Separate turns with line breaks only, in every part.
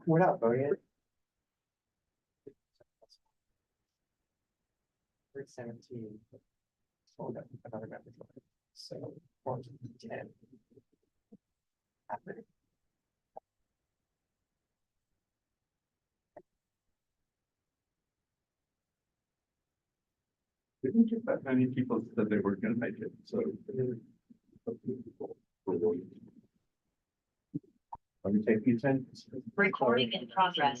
We're not voting it. 317. Hold up, another member. So 410. Happening.
We didn't get that many people that they were gonna make it, so. Let me take these in.
Recording in progress.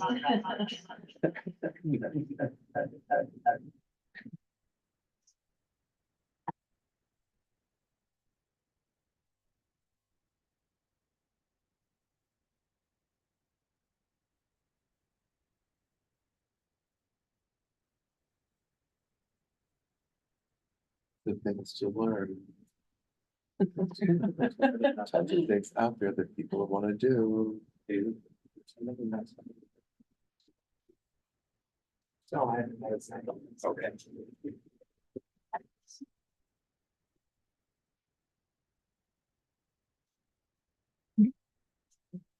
The things to learn. Tons of things out there that people want to do.
So I haven't had a second.
Okay.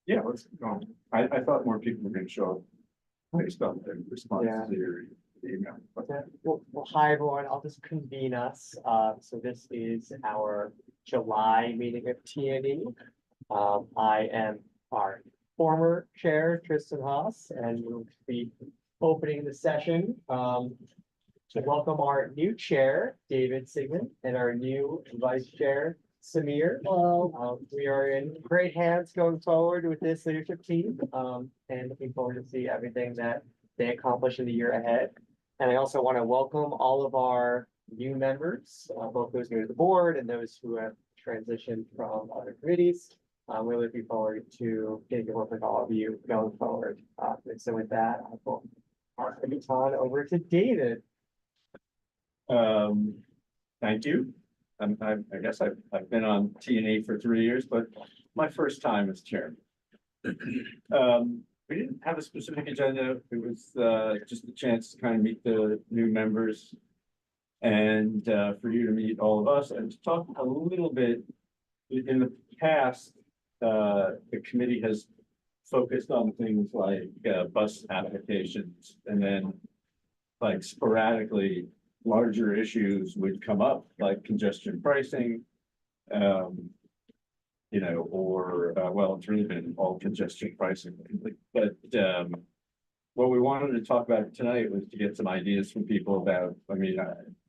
Yeah, let's go on. I thought more people were gonna show up based on their response
Yeah.
to your email. But
Well, hi, everyone. I'll just convene us. So this is our July meeting of TNE. I am our former chair, Tristan Haas, and we'll be opening the session. To welcome our new chair, David Sigmund, and our new vice chair, Samir. We are in great hands going forward with this leadership team, and looking forward to see everything that they accomplish in the year ahead. And I also want to welcome all of our new members, both those new to the board and those who have transitioned from other committees. We're looking forward to getting to work with all of you going forward. And so with that, I will pass the baton over to David.
Thank you. I guess I've been on TNA for 3 years, but my first time as chairman. We didn't have a specific agenda. It was just a chance to kind of meet the new members and for you to meet all of us and to talk a little bit. In the past, the committee has focused on things like bus applications, and then like sporadically larger issues would come up, like congestion pricing. You know, or well, it's really been all congestion pricing, but what we wanted to talk about tonight was to get some ideas from people about, I mean,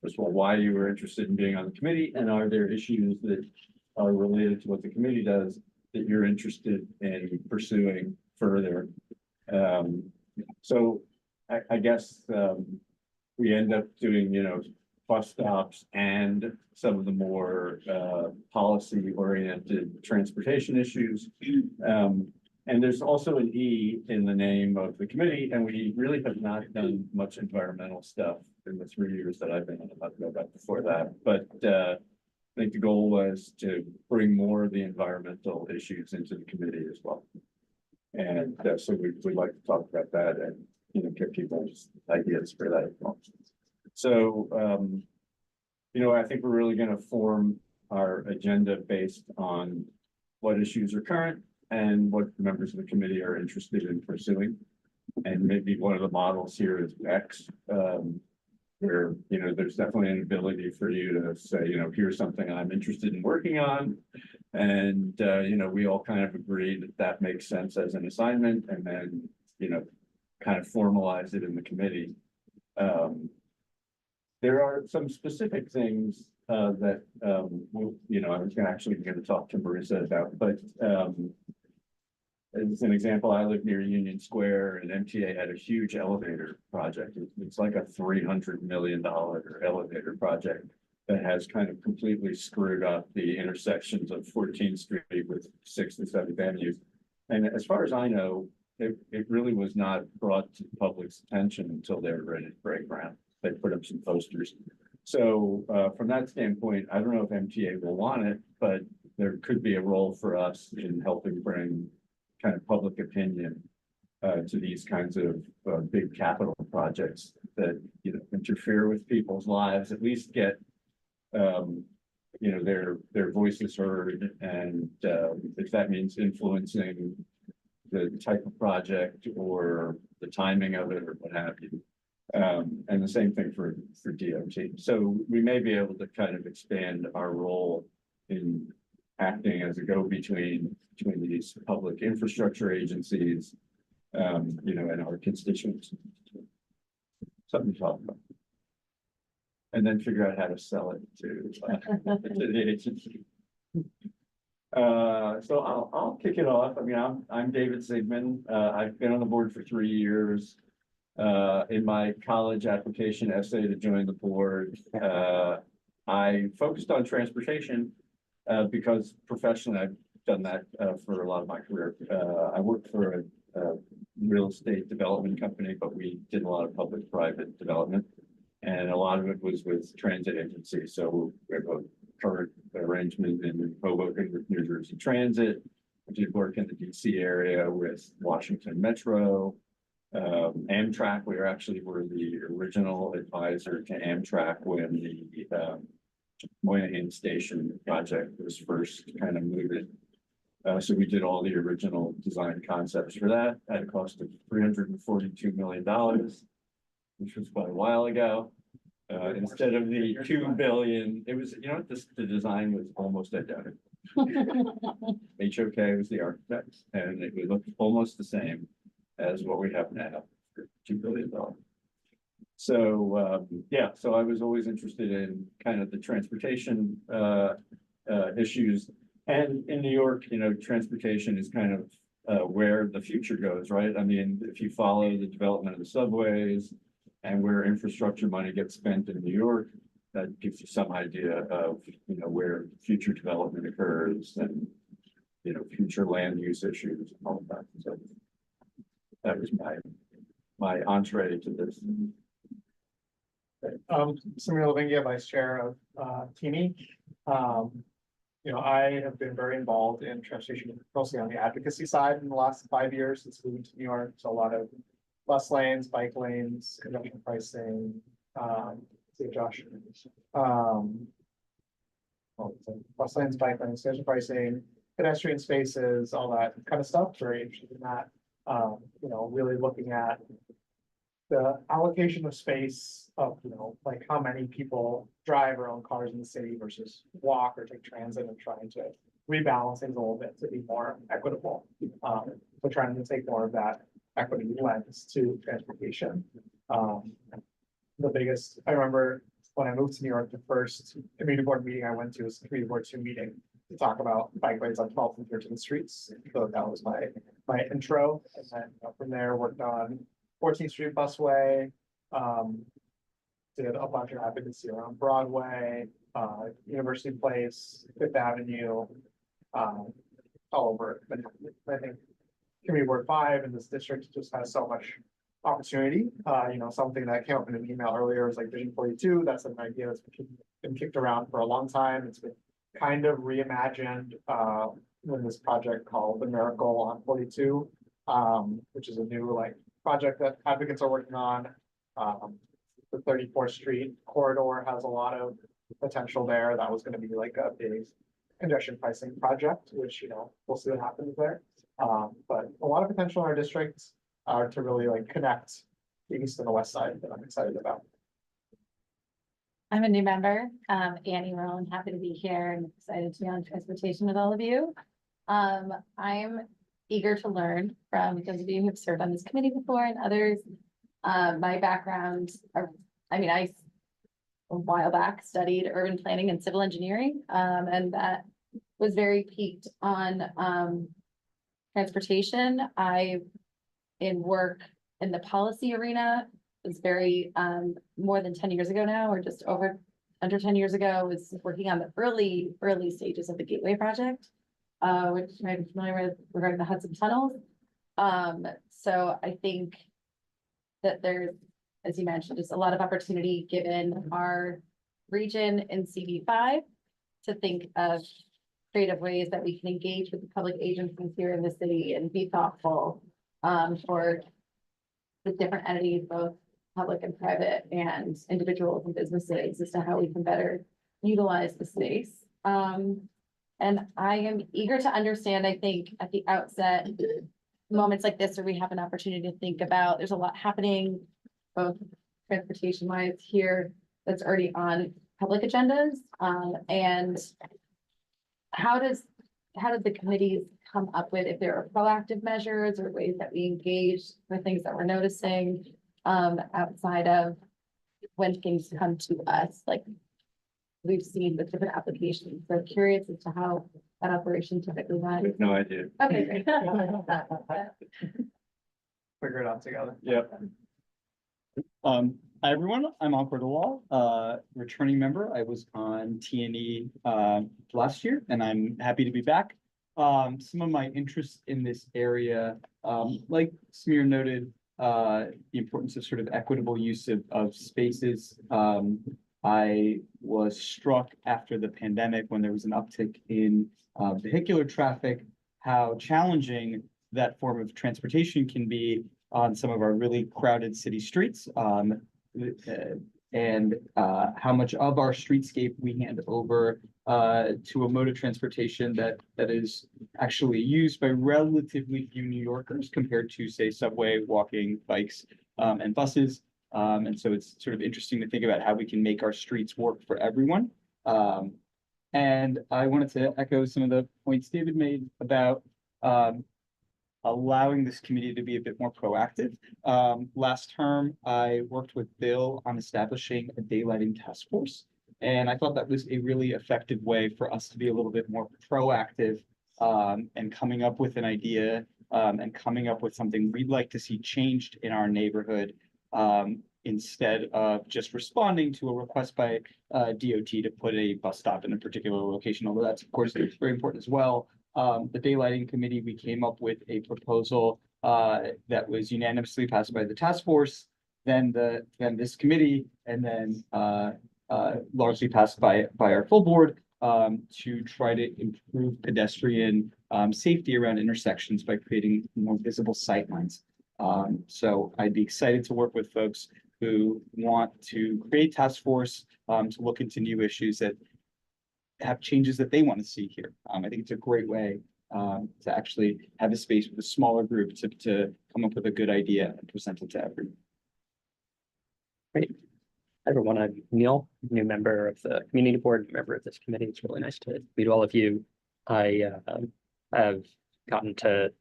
first of all, why you were interested in being on the committee, and are there issues that are related to what the committee does that you're interested in pursuing further. So I guess we end up doing, you know, bus stops and some of the more policy oriented transportation issues. And there's also an E in the name of the committee, and we really have not done much environmental stuff in the 3 years that I've been on. I'll go back before that, but I think the goal was to bring more of the environmental issues into the committee as well. And so we'd like to talk about that and, you know, give people just ideas for that. So, you know, I think we're really going to form our agenda based on what issues are current and what members of the committee are interested in pursuing. And maybe one of the models here is X, where, you know, there's definitely an ability for you to say, you know, here's something I'm interested in working on. And, you know, we all kind of agree that that makes sense as an assignment, and then, you know, kind of formalize it in the committee. There are some specific things that, you know, I was actually going to talk to Marissa about, but as an example, I live near Union Square, and MTA had a huge elevator project. It's like a $300 million elevator project that has kind of completely screwed up the intersections of 14th Street with 6th and 7th Avenues. And as far as I know, it really was not brought to the public's attention until they were ready to break ground. They put up some posters. So from that standpoint, I don't know if MTA will want it, but there could be a role for us in helping bring kind of public opinion to these kinds of big capital projects that, you know, interfere with people's lives, at least get, you know, their voices heard. And if that means influencing the type of project or the timing of it or what have you. And the same thing for DOT. So we may be able to kind of expand our role in acting as a go-between between these public infrastructure agencies, and our constituents. Something to talk about. And then figure out how to sell it to the agency. So I'll kick it off. I mean, I'm David Sigmund. I've been on the board for 3 years. In my college application essay to join the board, I focused on transportation because professionally I've done that for a lot of my career. I worked for a real estate development company, but we did a lot of public-private development. And a lot of it was with transit agencies. So we have a current arrangement in Hoboken with New Jersey Transit. I did work in the DC area with Washington Metro. Amtrak, we were the original advisor to Amtrak when the Moynihan Station project was first kind of moving. So we did all the original design concepts for that at a cost of $342 million, which was quite a while ago. Instead of the 2 billion, it was, the design was almost identical. HOK was the architect, and it would look almost the same as what we have now for $2 billion. So, so I was always interested in kind of the transportation issues. And in New York, transportation is kind of where the future goes, right? I mean, if you follow the development of the subways and where infrastructure money gets spent in New York, that gives you some idea of, where future development occurs and, future land use issues and all of that. So that was my entree to this.
Samuel Lavingia, Vice Chair of TIMI. I have been very involved in transportation, mostly on the advocacy side in the last 5 years since moving to New York. So a lot of bus lanes, bike lanes, congestion pricing, Josh. Bus lanes, bike lanes, congestion pricing, pedestrian spaces, all that kind of stuff. Very interested in that. Really looking at the allocation of space of, like how many people drive or own cars in the city versus walk or take transit, and trying to rebalance things a little bit to be more equitable. So trying to take more of that equity lens to transportation. The biggest, I remember when I moved to New York, the first community board meeting I went to was the community board 2 meeting to talk about bikeways on 12th and 13th streets. So that was my intro. And then from there worked on 14th Street Busway, did a bunch of advocacy around Broadway, University Place, Fifth Avenue, all over. But I think Community Board 5 in this district just has so much opportunity. Something that came up in an email earlier was like Vision 42. That's an idea that's been kicked around for a long time. It's been kind of reimagined in this project called The Miracle on 42, which is a new project that advocates are working on. The 34th Street corridor has a lot of potential there. That was going to be like a big congestion pricing project, which, we'll see what happens there. But a lot of potential in our district to really connect the east and the west side that I'm excited about.
I'm a new member, Annie Rowan, happy to be here and excited to be on transportation with all of you. I'm eager to learn from those of you who have served on this committee before and others. My background, I a while back studied urban planning and civil engineering, and that was very peaked on transportation. I, in work in the policy arena, was very more than 10 years ago now, or just under 10 years ago, was working on the early stages of the Gateway project, which you might be familiar with regarding the Hudson tunnels. So I think that there's, as you mentioned, just a lot of opportunity given our region in CV5 to think of creative ways that we can engage with the public agencies here in the city and be thoughtful for the different entities, both public and private, and individuals and businesses, as to how we can better utilize the space. And I am eager to understand, I think at the outset, moments like this where we have an opportunity to think about, there's a lot happening, both transportation wise here, that's already on public agendas, and how did the committees come up with, if there are proactive measures or ways that we engage with things that we're noticing, outside of when things come to us, like we've seen with different applications, so curious as to how that operation typically
I
runs.
have no idea.
Okay, great.
Figure it out together.
Yep.
Hi, everyone. I'm Ankur Dalal, returning member. I was on TNE last year, and I'm happy to be back. Some of my interests in this area, like Samir noted, the importance of sort of equitable use of spaces. I was struck after the pandemic when there was an uptick in vehicular traffic, how challenging that form of transportation can be on some of our really crowded city streets. And how much of our streetscape we hand over to a mode of transportation that is actually used by relatively few New Yorkers compared to, say, subway, walking, bikes, and buses. And so it's sort of interesting to think about how we can make our streets work for everyone. And I wanted to echo some of the points David made about allowing this committee to be a bit more proactive. Last term, I worked with Bill on establishing a daylighting task force. And I thought that was a really effective way for us to be a little bit more proactive and coming up with an idea and coming up with something we'd like to see changed in our neighborhood instead of just responding to a request by DOT to put a bus stop in a particular location, although that's of course very important as well. The daylighting committee, we came up with a proposal that was unanimously passed by the task force, then this committee, and then largely passed by our full board to try to improve pedestrian safety around intersections by creating more visible sightlines. So I'd be excited to work with folks who want to create task force to look into new issues that have changes that they want to see here. I think it's a great way to actually have a space with a smaller group to come up with a good idea and present it to everyone.
Great. Hi, everyone, I'm Neil, new member of the community board, member of this committee. It's really nice to meet all of you. I have gotten to,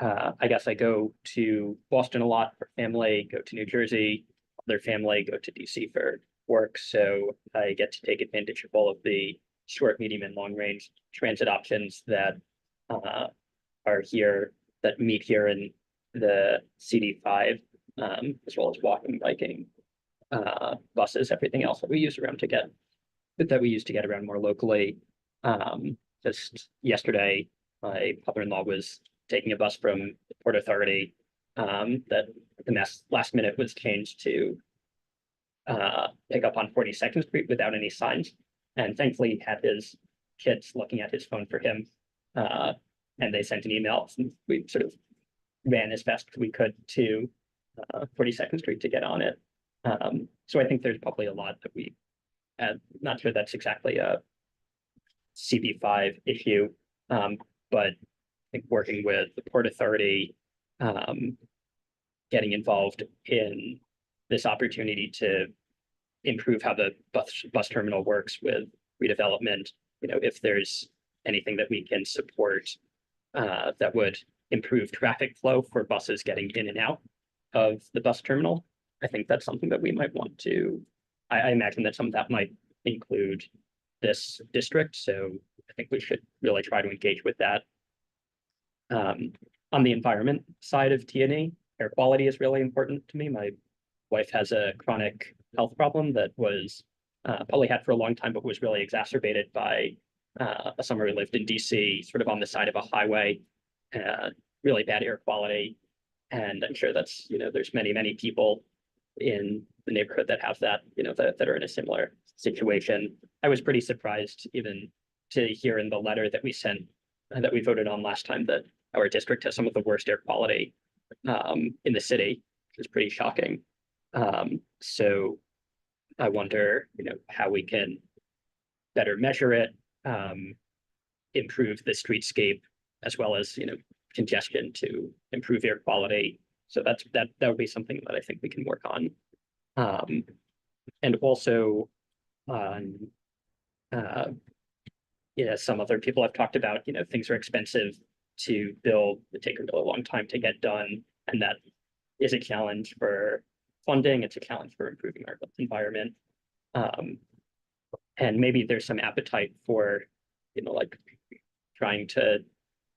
I guess I go to Boston a lot for family, go to New Jersey, other family, go to DC for work. So I get to take advantage of all of the short, medium, and long range transit options that are here, that meet here in the CD5, as well as walking, biking, buses, everything else that we use around that we use to get around more locally. Just yesterday, my mother-in-law was taking a bus from the Port Authority that the last minute was changed to pick up on 42nd Street without any signs. And thankfully he had his kids looking at his phone for him. And they sent an email and we sort of ran as fast as we could to 42nd Street to get on it. So I think there's probably a lot that we, not sure that's exactly a CB5 issue, but I think working with the Port Authority, getting involved in this opportunity to improve how the bus terminal works with redevelopment, if there's anything that we can support that would improve traffic flow for buses getting in and out of the bus terminal, I think that's something that we might want to, I imagine that some of that might include this district. So I think we should really try to engage with that. On the environment side of TNE, air quality is really important to me. My wife has a chronic health problem that was probably had for a long time, but was really exacerbated by a summer we lived in DC, sort of on the side of a highway, really bad air quality. And I'm sure that's, there's many people in the neighborhood that have that, that are in a similar situation. I was pretty surprised even to hear in the letter that we sent, that we voted on last time, that our district has some of the worst air quality in the city, which is pretty shocking. So I wonder, how we can better measure it, improve the streetscape, as well as, congestion to improve air quality. So that would be something that I think we can work on. And also on, some other people have talked about, things are expensive to build, they take a really long time to get done. And that is a challenge for funding, it's a challenge for improving our environment. And maybe there's some appetite for, like trying to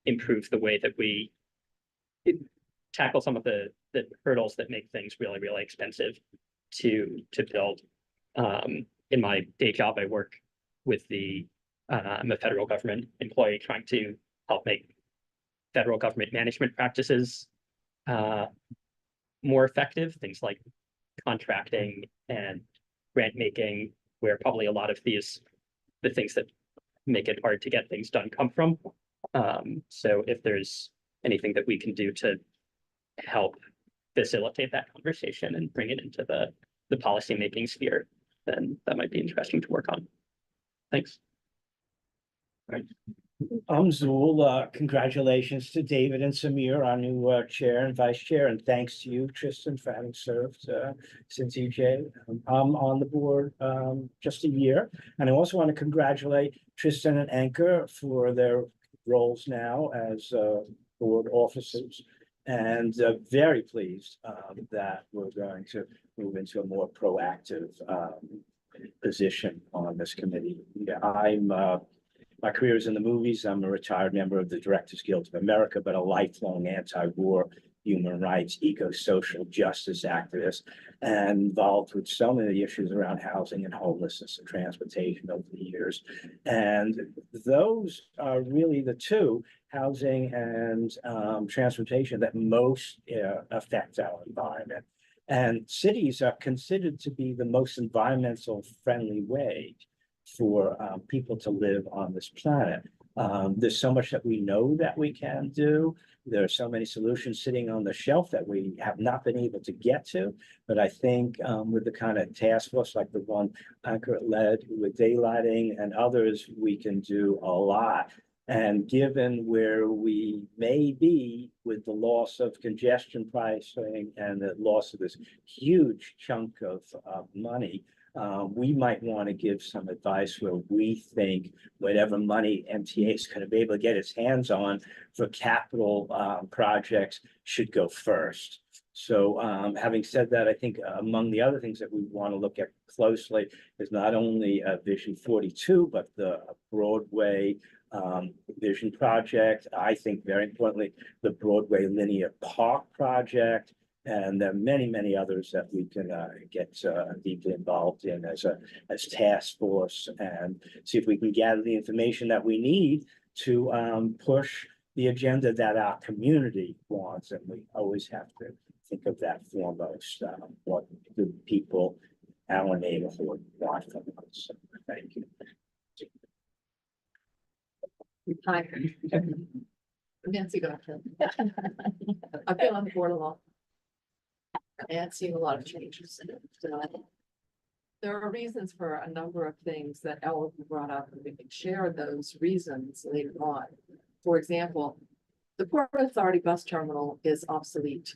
improve the way that we tackle some of the hurdles that make things really, really expensive to build. In my day job, I work with I'm a federal government employee trying to help make federal government management practices more effective, things like contracting and grant making, where probably a lot of the things that make it hard to get things done come from. So if there's anything that we can do to help facilitate that conversation and bring it into the policymaking sphere, then that might be interesting to work on. Thanks.
Zool. Congratulations to David and Samir, our new chair and vice chair, and thanks to you, Tristan, for having served since EJ. I'm on the board just a year, and I also want to congratulate Tristan and Anchor for their roles now as board officers, and very pleased that we're going to move into a more proactive position on this committee. Yeah, my career is in the movies. I'm a retired member of the Directors Guild of America, but a lifelong anti-war, human rights, eco-social justice activist, and involved with so many issues around housing and homelessness and transportation over the years. And those are really the two, housing and transportation, that most affect our environment. And cities are considered to be the most environmental friendly way for people to live on this planet. There's so much that we know that we can do. There are so many solutions sitting on the shelf that we have not been able to get to. But I think with the kind of task force like the one Anchor led with daylighting and others, we can do a lot. And given where we may be with the loss of congestion pricing and the loss of this huge chunk of money, we might want to give some advice where we think whatever money MTA is going to be able to get its hands on for capital projects should go first. So having said that, I think among the other things that we want to look at closely is not only Vision 42, but the Broadway Vision Project. I think very importantly, the Broadway Linear Park Project. And there are many, many others that we can get deeply involved in as task force, and see if we can gather the information that we need to push the agenda that our community wants. And we always have to think of that foremost, what the people, our neighborhood want from us. Thank you.
Hi. Nancy Goffin. I've been on the board a long. And seen a lot of changes in it. There are reasons for a number of things that Ella brought up, and we can share those reasons later on. For example, the Port Authority bus terminal is obsolete.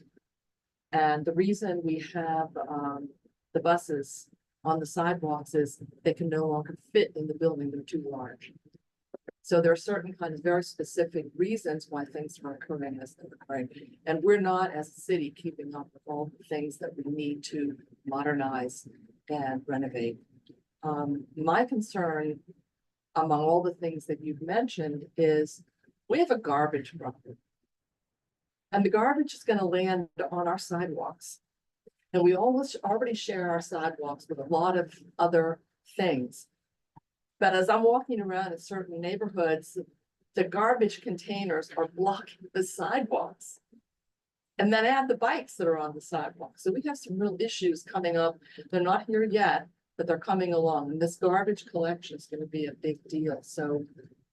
And the reason we have the buses on the sidewalks is they can no longer fit in the building, they're too large. So there are certain kinds of very specific reasons why things are occurring as they're occurring. And we're not, as a city, keeping up with all the things that we need to modernize and renovate. My concern, among all the things that you've mentioned, is we have a garbage problem. And the garbage is going to land on our sidewalks. And we almost already share our sidewalks with a lot of other things. But as I'm walking around in certain neighborhoods, the garbage containers are blocking the sidewalks. And then add the bikes that are on the sidewalk. So we have some real issues coming up. They're not here yet, but they're coming along. And this garbage collection is going to be a big deal. So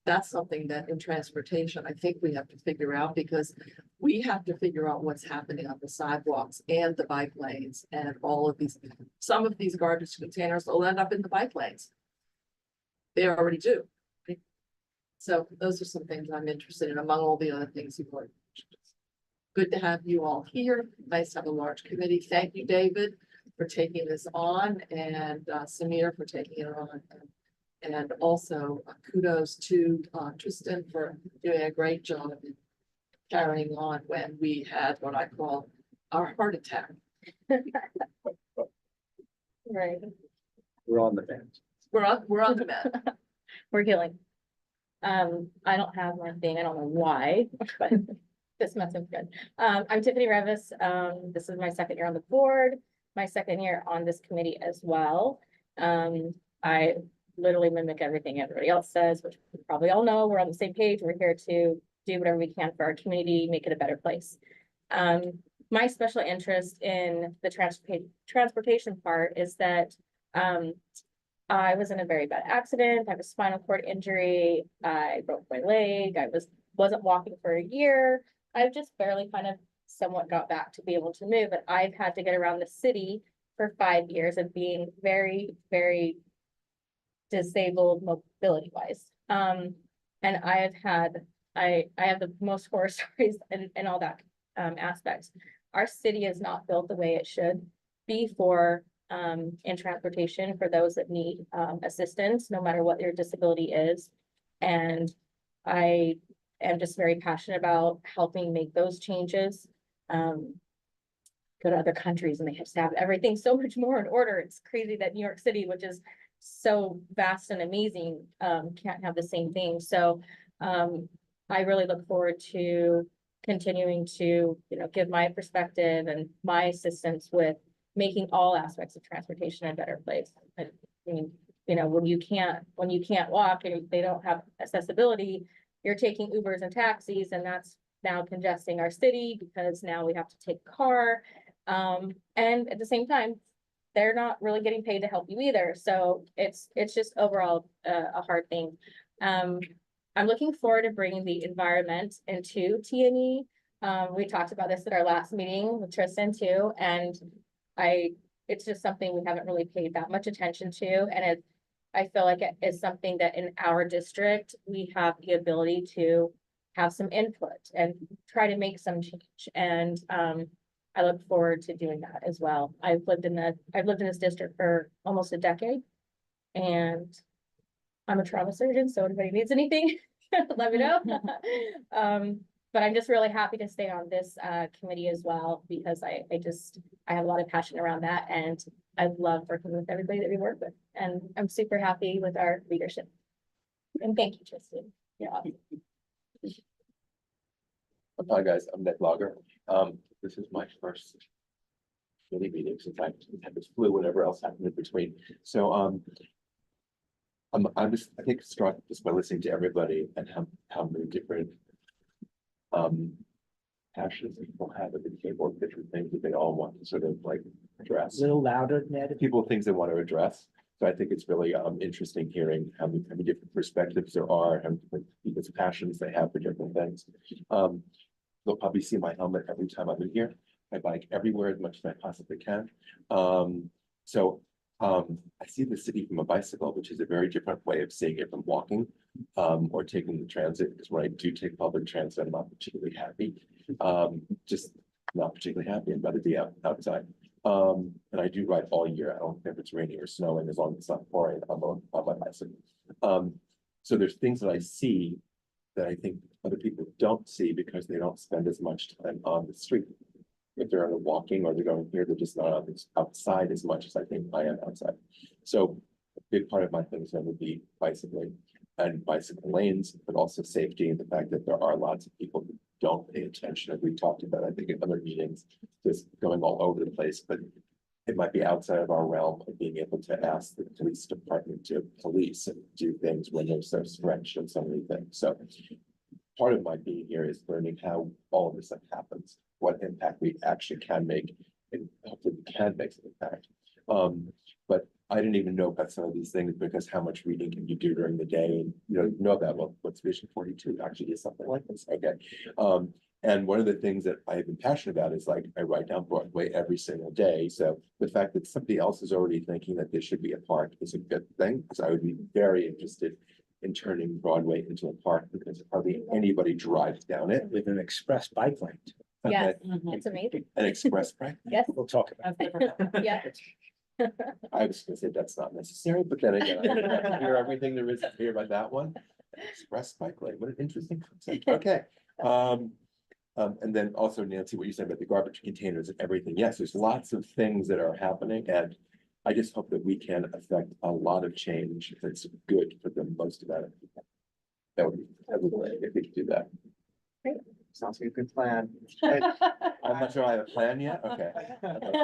that's something that in transportation, I think we have to figure out, because we have to figure out what's happening on the sidewalks and the bike lanes and all of these. Some of these garbage containers will end up in the bike lanes. They already do. So those are some things I'm interested in among all the other things you've already good to have you all here. Nice to have a large committee. Thank you, David, for taking this on, and Samir for taking it on. And also kudos to Tristan for doing a great job in carrying on when we had what I call our heart attack.
Right,
We're on the fence.
We're on the mend.
we're healing. I don't have one thing, I don't know why, but this must have good. I'm Tiffany Revis. This is my second year on the board, my second year on this committee as well. I literally mimic everything everybody else says, which you probably all know. We're on the same page. We're here to do whatever we can for our community, make it a better place. My special interest in the transportation part is that I was in a very bad accident. I have a spinal cord injury. I broke my leg. I wasn't walking for a year. I've just barely kind of somewhat got back to be able to move, but I've had to get around the city for 5 years of being very, very disabled mobility wise. And I have the most horror stories and all that aspects. Our city is not built the way it should be for in transportation for those that need assistance, no matter what their disability is. And I am just very passionate about helping make those changes. Go to other countries and they just have everything so much more in order. It's crazy that New York City, which is so vast and amazing, can't have the same thing. So I really look forward to continuing to, give my perspective and my assistance with making all aspects of transportation a better place. I mean, when you can't walk and they don't have accessibility, you're taking Ubers and taxis, and that's now congesting our city because now we have to take a car. And at the same time, they're not really getting paid to help you either. So it's just overall a hard thing. I'm looking forward to bringing the environment into TNE. We talked about this at our last meeting with Tristan too, and it's just something we haven't really paid that much attention to. And I feel like it is something that in our district, we have the ability to have some input and try to make some change. And I look forward to doing that as well. I've lived in this district for almost a decade, and I'm a trauma surgeon, so if anybody needs anything, let me know. But I'm just really happy to stay on this committee as well, because I have a lot of passion around that, and I love working with everybody that we work with, and I'm super happy with our leadership. And thank you, Tristan. You're awesome.
Hi, guys, I'm Nick Logger. This is my first committee meeting since I had this flu, whatever else happened in between. So, I think struck just by listening to everybody and how many different passions people have at the table, different things that they all want to sort of like address.
A little louder, Ned.
People, things they want to address. So I think it's really interesting hearing how many different perspectives there are and people's passions they have for different things. You'll probably see my helmet every time I'm in here. I bike everywhere as much as I possibly can. I see the city from a bicycle, which is a very different way of seeing it from walking or taking the transit, because when I do take public transit, I'm not particularly happy. Just not particularly happy. I'd rather be outside. And I do ride all year. I don't care if it's raining or snowing, as long as it's not pouring on my bicycle. So there's things that I see that I think other people don't see because they don't spend as much time on the street. If they're walking or they're going here, they're just not outside as much as I think I am outside. So a big part of my thing is going to be bicycling and bicycle lanes, but also safety and the fact that there are lots of people who don't pay attention. As we talked about, I think in other meetings, just going all over the place, but it might be outside of our realm of being able to ask the police department to police and do things when they're so stretched and so many things. So part of my being here is learning how all of this stuff happens, what impact we actually can make, and hopefully we can make some impact. But I didn't even know about some of these things because how much reading can you do during the day? And you know about, well, what's Vision 42 actually is something like this. Okay. And one of the things that I've been passionate about is like I write down Broadway every single day. So the fact that somebody else is already thinking that this should be a park is a good thing, because I would be very interested in turning Broadway into a park because hardly anybody drives down it.
With an express bike lane.
Yes,
Okay.
it's amazing.
An express price?
Yes.
We'll talk about
Yeah.
I was gonna say that's not necessary, but then again, I didn't hear everything there is to hear about that one. Express bike lane, what an interesting concept. Okay. And then also Nancy, what you said about the garbage containers and everything. Yes, there's lots of things that are happening and I just hope that we can affect a lot of change that's good for the most amount of people. That would be great if we could do that.
Sounds like a good plan.
I'm not sure I have a plan yet. Okay.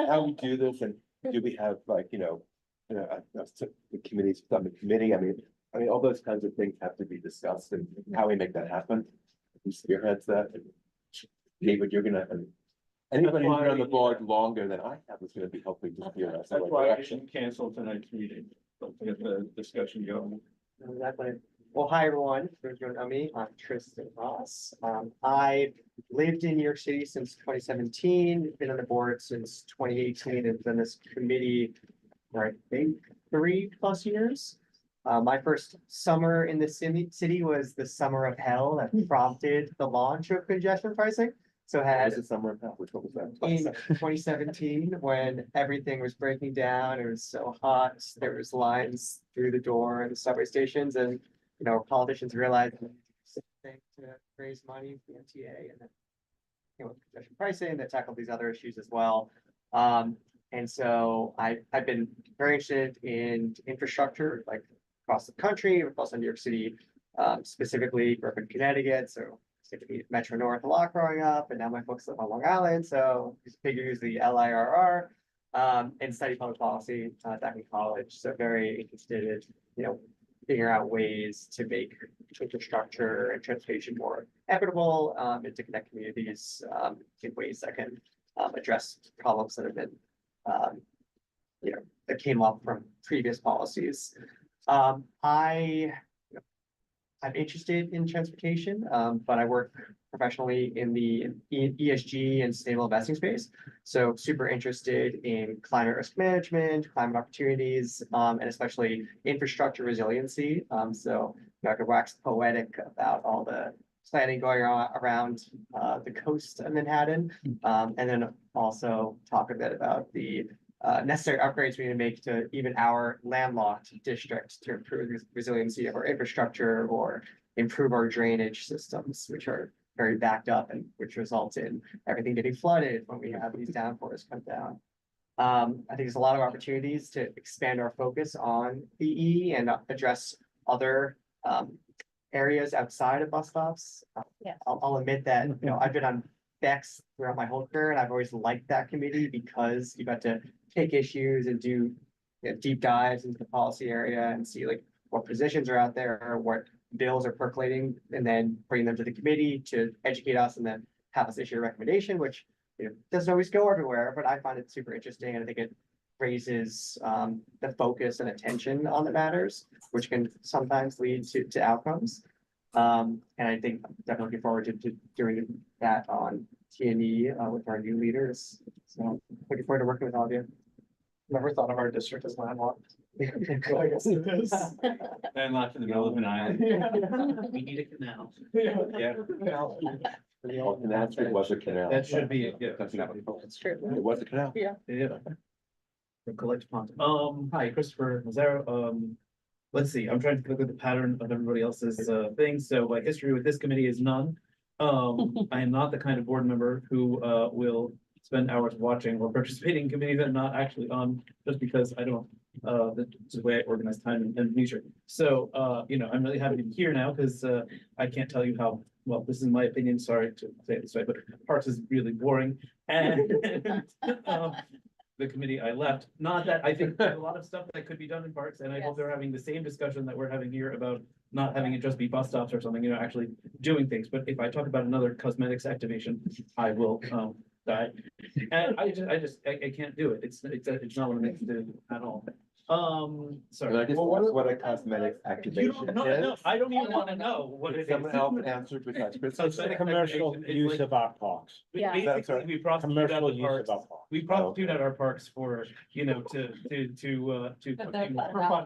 How we do this and do we have like, the committees, on the committee? I mean, all those kinds of things have to be discussed and how we make that happen. Who spearheads that? And David, you're gonna, anybody who's been on the board longer than I have is gonna be helping to steer us. in
That's
the right
why I
direction.
didn't cancel tonight's meeting, to get the discussion going.
Exactly. Well, hi, everyone. For those who don't know me, I'm Tristan Ross. I lived in New York City since 2017, been on the board since 2018, and been this committee for I think 3+ years. My first summer in the city was the summer of hell that prompted the launch of congestion pricing. So
What
had
was the summer of which one was that?
in 2017, when everything was breaking down, it was so hot, there was lines through the door and the subway stations, and, politicians realized they needed to do something to raise money for the MTA, and then, congestion pricing, that tackled these other issues as well. And so I've been very interested in infrastructure, like across the country, across New York City, specifically grew up in Connecticut, so Metro North a lot growing up, and now my folks live on Long Island, so figure use the LIRR, and study public policy back in college. So very interested in, figuring out ways to make infrastructure and transportation more equitable, and to connect communities in ways that can address problems that have been, that came up from previous policies. I'm interested in transportation, but I work professionally in the ESG and sustainable investing space. So super interested in climate risk management, climate opportunities, and especially infrastructure resiliency. So I could wax poetic about all the planning going on around the coast of Manhattan, and then also talk a bit about the necessary upgrades we need to make to even our landlocked district to improve the resiliency of our infrastructure or improve our drainage systems, which are very backed up and which results in everything getting flooded when we have these downpours come down. I think there's a lot of opportunities to expand our focus on EE and address other areas outside of bus stops.
Yeah.
I'll admit that, I've been on BEX throughout my whole career, and I've always liked that committee because you got to take issues and do deep dives into the policy area and see like what positions are out there, what bills are percolating, and then bring them to the committee to educate us and then have us issue a recommendation, which doesn't always go everywhere, but I find it super interesting, and I think it raises the focus and attention on the matters, which can sometimes lead to outcomes. And I think I'm definitely looking forward to doing that on T&E with our new leaders. So looking forward to working with all of you.
Never thought of our district as landlocked. I guess it is.
And lots in the middle of an island.
We need a canal.
Yeah.
Oh, and that's, it was a canal.
That should be, yeah.
That's not-
It's true.
It was a canal.
Yeah.
From Collect Pond. Hi, Christopher Mazzaro. Let's see, I'm trying to look at the pattern of everybody else's things. So my history with this committee is none. I am not the kind of board member who will spend hours watching or participating in committees that I'm not actually on, just because I don't, that's the way I organize time and leisure. So, I'm really happy to be here now because I can't tell you how, well, this is my opinion, sorry to say it this way, but Parks is really boring. And the committee I left, not that I think there's a lot of stuff that could be done in Parks, and I hope they're having the same discussion that we're having here about not having it just be bus stops or something, actually doing things. But if I talk about another cosmetics activation, I will die. And I can't do it. It's not what I'm meant to do at all. Sorry.
Can I just ask what a cosmetic
You
activation
don't know,
is?
no, I don't even want to know what it is.
Someone else answer besides Chris.
Cosmetic
Commercial
activation is
use
like-
of our parks.
Yeah.
Basically, we prosecute out
Commercial
the
use of
parks.
our parks.
We prosecute at our parks for,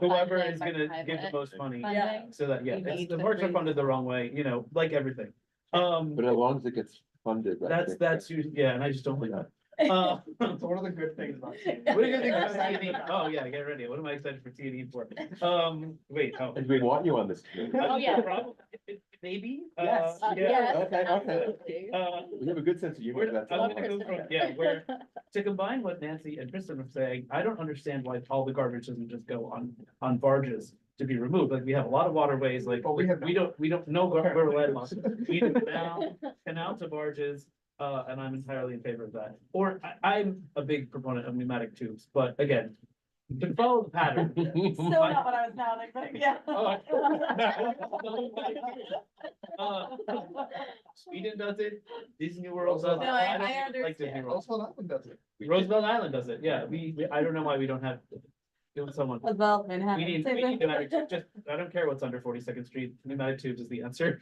whoever is gonna give the most money.
Funding.
So that, yeah,
You need
the
to
parks are
raise-
funded the wrong way, like everything.
But as long as it gets funded. I think.
yeah, and I just don't like that.
It's one of the good things about.
What are you gonna think about T&E? Oh, yeah, get ready. What am I excited for T&E for? Wait, oh.
And we want you on this committee.
Oh, yeah.
Maybe?
Yes.
Yeah.
Yes.
Okay, okay.
absolutely.
We have a good sense of humor. That's
I'm
all.
gonna go from, yeah, where, to combine what Nancy and Tristan were saying, I don't understand why all the garbage doesn't just go on barges to be removed. Like, we have a lot of waterways, like,
Well, we have
we don't know where we're landlocked. We do canal to barges, and I'm entirely in favor of that. Or I'm a big proponent of pneumatic tubes, but again, to follow the pattern.
Still not what I was sounding, but yeah.
Sweden does it, Disney World does it.
No, I
don't even like Disney
understand.
World.
Also, that one does it.
Roosevelt Island does it, yeah, I don't know why we don't have, do someone.
Development
We need pneumatic tubes, just, I don't care what's under 42nd Street, pneumatic tubes is the answer.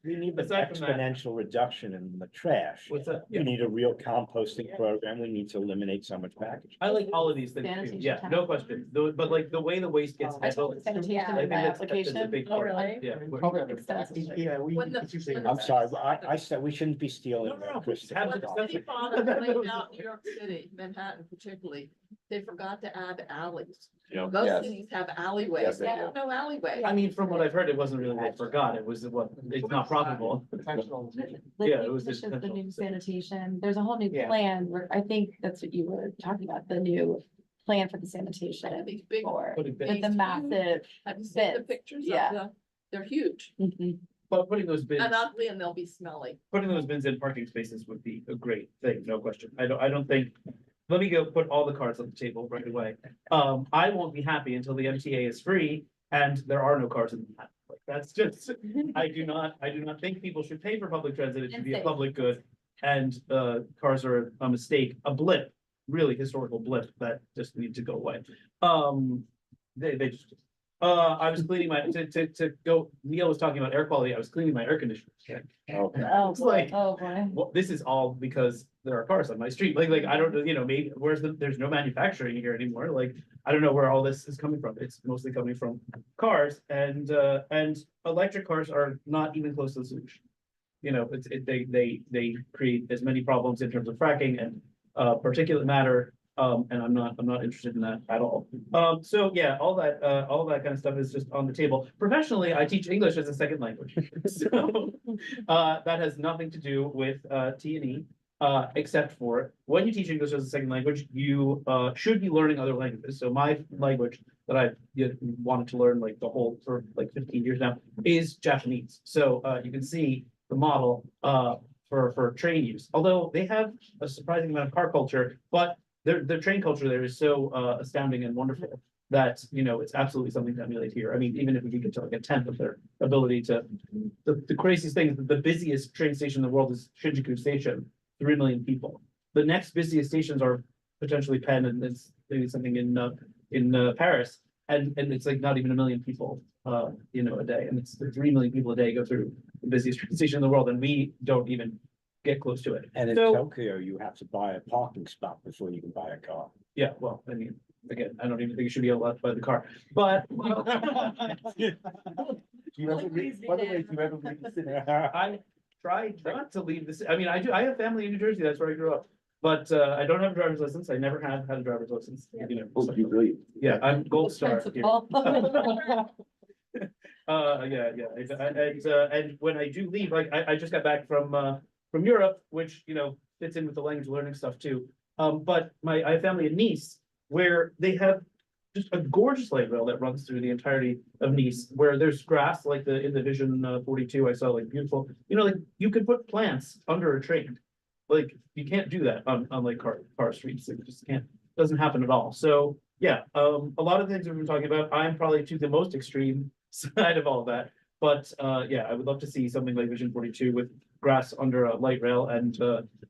We need an
Aside from that-
exponential reduction in the trash.
What's that?
We need a real composting program. We need to eliminate so much packaging.
I like all of these things, too.
Sanitation
Yeah, no question, but like the way the waste gets handled.
Sanitation
I
in
think
my
that's a
application.
big
Oh,
part.
really?
Yeah.
Probably under
Extensive.
Yeah, we.
When the-
it's usually-
when the-
I'm sorry, but I said we shouldn't be stealing.
No,
Kristen.
have
When
it
the city
expensive.
bought and laid out New York City, Manhattan particularly, they forgot to add alleys.
Yeah.
Most
Yes.
cities have alleyways,
Yes,
they
they
have no alleyway.
I mean, from what I've heard, it wasn't really they forgot, it was what, it's not profitable.
Intentional.
Yeah, it was
This is the
intentional.
new sanitation. There's a whole new
Yeah.
plan where I think that's what you were talking about, the new plan for the
And
sanitation
these big,
for,
Putting
with
bins,
the massive.
have you seen the
bins,
pictures
yeah.
of the, they're huge
but putting those bins,
and ugly and they'll be smelly.
putting those bins in parking spaces would be a great thing, no question. I don't think, let me go put all the cards on the table right away. I won't be happy until the MTA is free and there are no cars in Manhattan. Like, that's just, I do not think people should pay for public transit. It should be a
Insane.
public good. And, cars are a mistake, a blip, really historical blip that just need to go away. They just, I was cleaning my, to go, Neil was talking about air quality. I was cleaning my air conditioner.
Okay.
Oh,
It's
boy,
like-
oh, boy.
Well, this is all because there are cars on my street. Like, I don't know, you know, maybe there's no manufacturing here anymore. Like, I don't know where all this is coming from. It's mostly coming from cars and electric cars are not even close to the solution. You know, they create as many problems in terms of fracking and particulate matter. And I'm not interested in that at all. So yeah, all that kind of stuff is just on the table. Professionally, I teach English as a second language. So, that has nothing to do with, T&E, except for when you teach English as a second language, you, should be learning other languages. So my language that I've wanted to learn like the whole, for like 15 years now, is Japanese. So, you can see the model, for train use, although they have a surprising amount of car culture, but their train culture there is so astounding and wonderful that, you know, it's absolutely something to emulate here. I mean, even if we could get to like a tenth of their ability to, the craziest thing is that the busiest train station in the world is Shinjuku Station, 3 million people. The next busiest stations are potentially Penn and it's maybe something in Paris. And it's like not even 1 million people, you know, a day. And it's 3 million people a day go through the busiest train station in the world and we don't even get close to it.
And in
So-
Tokyo, you have to buy a parking spot before you can buy a car.
Yeah, well, I mean, again, I don't even think you should be allowed to buy the car, but
Do you ever read, by the way, do you ever read the city?
I tried not to leave this. I mean, I have family in New Jersey. That's where I grew up. But I don't have a driver's license. I never have had a driver's license, you know.
Oh,
so-
you really?
Yeah, I'm gold star here.
Principal.
And when I do leave, like, I just got back from Europe, which, you know, fits in with the language learning stuff too. But I have family in Nice, where they have just a gorgeous light rail that runs through the entirety of Nice, where there's grass, like in the Vision 42, I saw, like, beautiful, you know, like, you could put plants under a train. Like, you can't do that on like car streets, it just can't, doesn't happen at all. So, yeah, a lot of the things we've been talking about, I'm probably to the most extreme side of all of that. But, yeah, I would love to see something like Vision 42 with grass under a light rail and,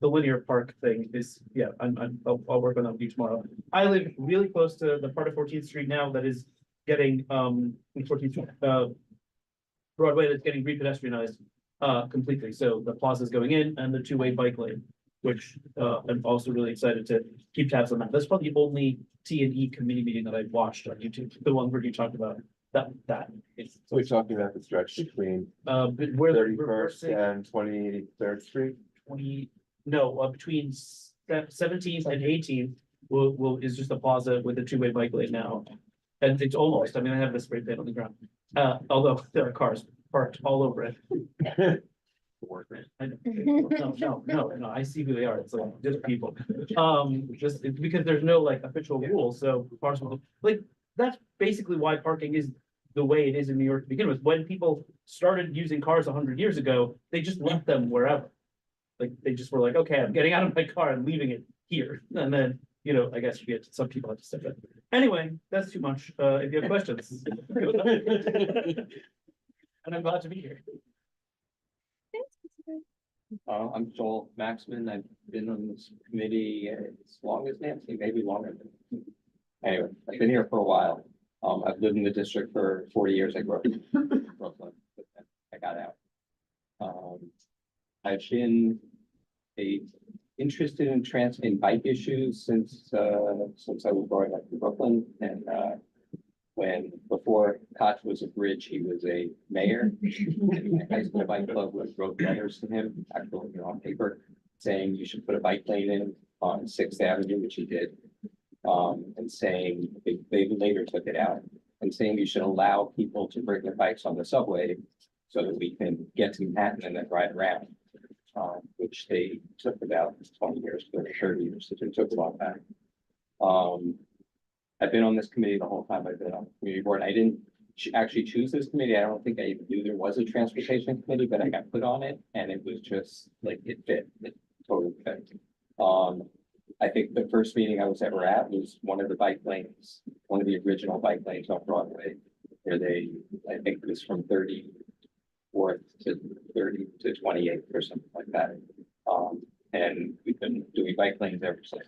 the linear park thing is, yeah, I'll work on that with you tomorrow. I live really close to the part of 14th Street now that is getting, 14th, Broadway that's getting re-pedestrianized, completely. So the plaza's going in and the two-way bike lane, which, I'm also really excited to keep tabs on that. That's probably the only T&E committee meeting that I've watched on YouTube, the one where you talked about that is.
So we're talking about the stretch between
But where the
31st and 23rd Street.
20, no, between 17th and 18th is just a plaza with a two-way bike lane now. And it's almost, I mean, I have the spray paint on the ground, although there are cars parked all over it. I know. No, I see who they are, it's like, just people. Just because there's no like official rule, so cars will, like, that's basically why parking is the way it is in New York to begin with. When people started using cars 100 years ago, they just left them wherever. Like, they just were like, okay, I'm getting out of my car and leaving it here, and then, you know, I guess some people have to step in. Anyway, that's too much, if you have questions. And I'm glad to be here.
I'm Joel Maxman. I've been on this committee as long as Nancy, maybe longer. Anyway, I've been here for a while. I've lived in the district for 40 years. I grew up in Brooklyn, but then I got out. I've been interested in bike issues since I was growing up in Brooklyn, and before Koch was a bridge, he was a mayor. And the high school bike club wrote letters to him, actually, on paper, saying you should put a bike lane in on Sixth Avenue, which he did. And saying, they later took it out, and saying you should allow people to bring their bikes on the subway so that we can get to Manhattan and then ride around. Which they took about 20 years, 30 years, so it took a long time. I've been on this committee the whole time I've been on the community board. I didn't actually choose this committee. I don't think I even knew there was a transportation committee, but I got put on it, and it was just like, it fit, it totally fit. I think the first meeting I was ever at was one of the bike lanes, one of the original bike lanes on Broadway, where I think it was from 34th to 30 to 28th or something like that. And we've been doing bike lanes ever since.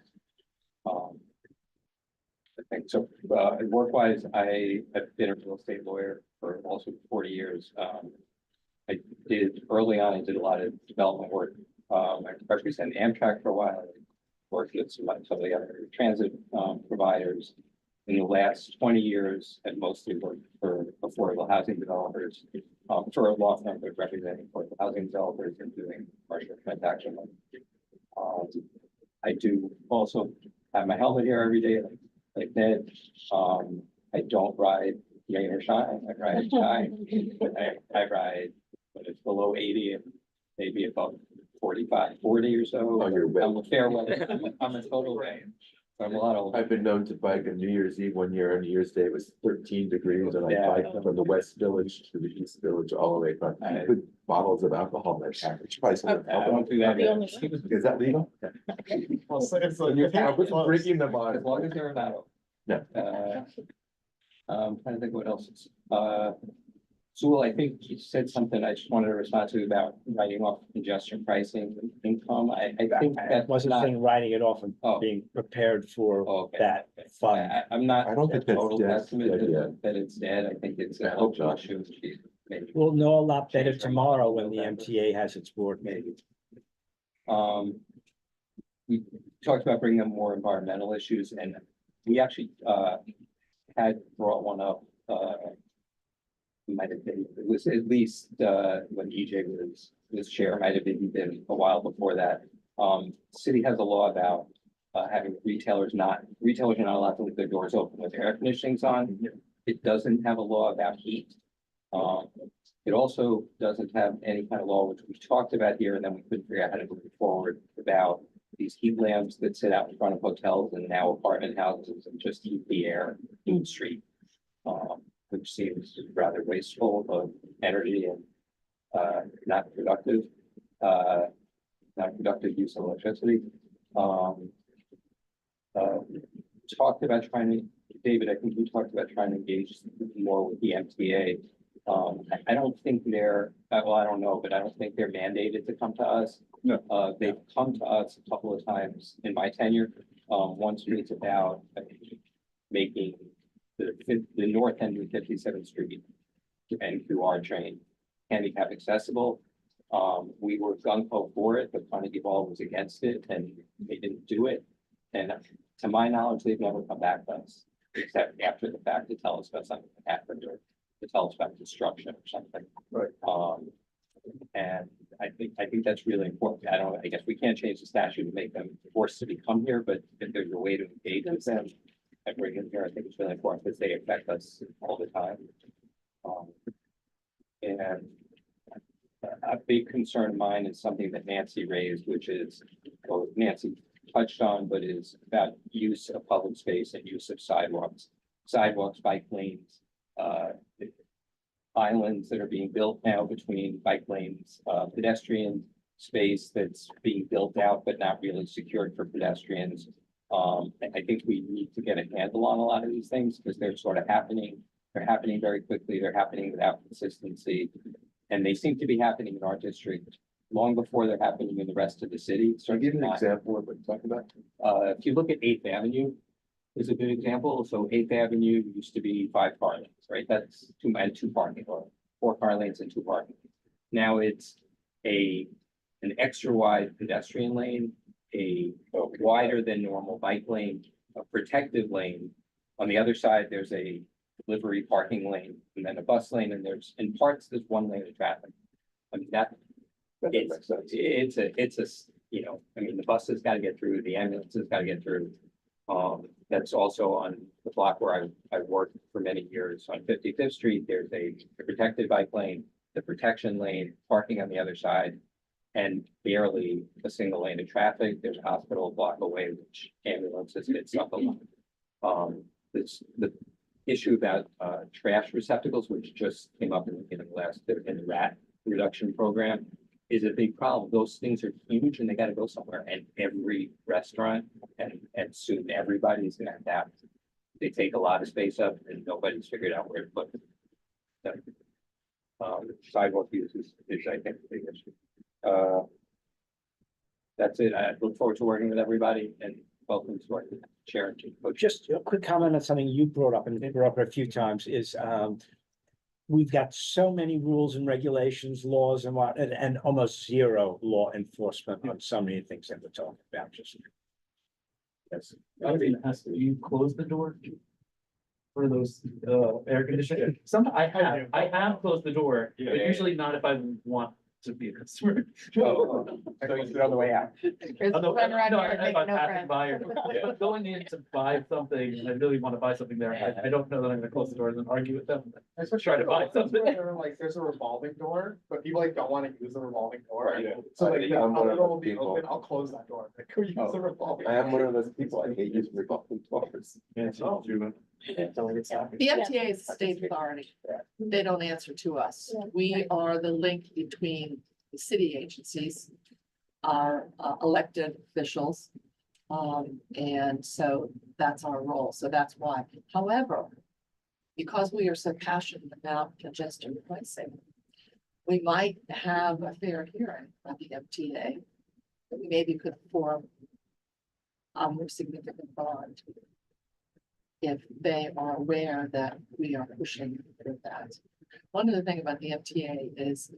I think so. Work-wise, I have been a real estate lawyer for also 40 years. I did early on, I did a lot of development work. I represented Amtrak for a while. I worked with some of the other transit providers. In the last 20 years, I've mostly worked for affordable housing developers, for a law firm, but representing affordable housing developers and doing commercial transaction. I do also have my helmet here every day, like Ned. I don't ride rain or shine. I ride shine. I ride when it's below 80 and maybe above 45, 40 or so.
Oh, you're way-
I'm a fair weather. I'm a total rain. I'm a lot older.
I've been known to bike on New Year's Eve one year, on New Year's Day it was 13 degrees, and I
Yeah.
biked from the West Village to the East Village all the way from with bottles of alcohol in my package. Price of
I don't do that.
Is that legal?
Well, so it's like.
I was breaking them on.
As long as they're about.
Yeah.
Trying to think what else is, Sewell, I think you said something I just wanted to respond to about writing off congestion pricing and income. I think that was
Wasn't
not.
saying writing it off and
Oh.
being prepared for
Okay.
that fund.
I'm not.
I don't think
a
that's
total
dead.
estimate
Yeah.
that it's dead. I think it's
I
a
hope
health
not.
issue. Maybe.
We'll know a lot better
Change our
tomorrow
mind.
when the MTA has its board meeting.
We talked about bringing up more environmental issues, and we actually, had brought one up, might have been, it was at least, when EJ was chair, might have been a while before that. City has a law about, having retailers are not allowed to leave their doors open with air conditionings on. It doesn't have a law about heat. It also doesn't have any kind of law, which we talked about here, and then we couldn't figure out how to move forward, about these heat lamps that sit out in front of hotels and now apartment houses and just heat the air in the street. Which seems rather wasteful of energy and not productive use of electricity. Talked about David, I think you talked about trying to engage more with the MTA. I don't think they're, well, I don't know, but I don't think they're mandated to come to us.
No.
They've come to us a couple of times in my tenure. Once it's about making the north end of 57th Street and QR train handicap accessible. We were gung ho for it, but Carnegie Hall was against it and they didn't do it. And to my knowledge, they've never come back to us, except after the fact to tell us about something that happened or to tell us about construction or something.
Right.
And I think that's really important. I guess we can't change the statute to make them forced to become here, but if there's a way to engage with them and bring them here, I think it's really important because they affect us all the time. And a big concern of mine is something that Nancy raised, which is, or Nancy touched on, but is about use of public space and use of sidewalks, bike lanes, islands that are being built now between bike lanes, pedestrian space that's being built out but not really secured for pedestrians. I think we need to get a handle on a lot of these things because they're sort of happening. They're happening very quickly. They're happening without consistency. And they seem to be happening in our district long before they're happening in the rest of the city.
So give an example of what you're talking about.
If you look at Eighth Avenue is a good example. So Eighth Avenue used to be 5 car lanes, right? That's two parking, or 4 car lanes and 2 parking. Now it's an extra wide pedestrian lane, a wider than normal bike lane, a protective lane. On the other side, there's a delivery parking lane, and then a bus lane, and there's, in parts, there's 1 lane of traffic. I mean, it's a, you know, I mean, the buses gotta get through, the ambulances gotta get through. That's also on the block where I worked for many years on 55th Street. There's a protected bike lane, the protection lane, parking on the other side, and barely a single lane of traffic. There's a hospital a block away, which ambulances get stuck along. The issue about trash receptacles, which just came up in the rat reduction program, is a big problem. Those things are huge and they gotta go somewhere, and every restaurant and soon everybody's gonna have. They take a lot of space up and nobody's figured out where to put them. So, sidewalk use is I think the big issue. That's it. I look forward to working with everybody and welcome to our chair and team.
Just a quick comment on something you brought up and brought up a few times is, we've got so many rules and regulations, laws and almost zero law enforcement on so many things that we're talking about. Just.
Yes. I mean, do you close the door for those air conditioning? I have closed the door, but usually not if I want to be a customer.
So you do it on the way out.
Although,
Run around
no,
here and
if
make
I'm
no
passing
friends.
by or if I'm going in to buy something, and I really want to buy something there, I don't know that I'm gonna close the doors and argue with them. Try to buy something.
Like, there's a revolving door, but people like don't wanna use the revolving door.
Right.
So like, the
I'm one of
door will
those
be
people.
open, I'll close that door, like, who uses the revolving?
I am one of those people, I hate using revolving doors.
The MTA is a state authority. They don't answer to us. We are the link between the city agencies, our elected officials. And so that's our role. So that's why. However, because we are so passionate about congestion pricing, we might have a fair hearing on the MTA. That we maybe could form a more significant bond if they are aware that we are pushing for that. One of the things about the MTA is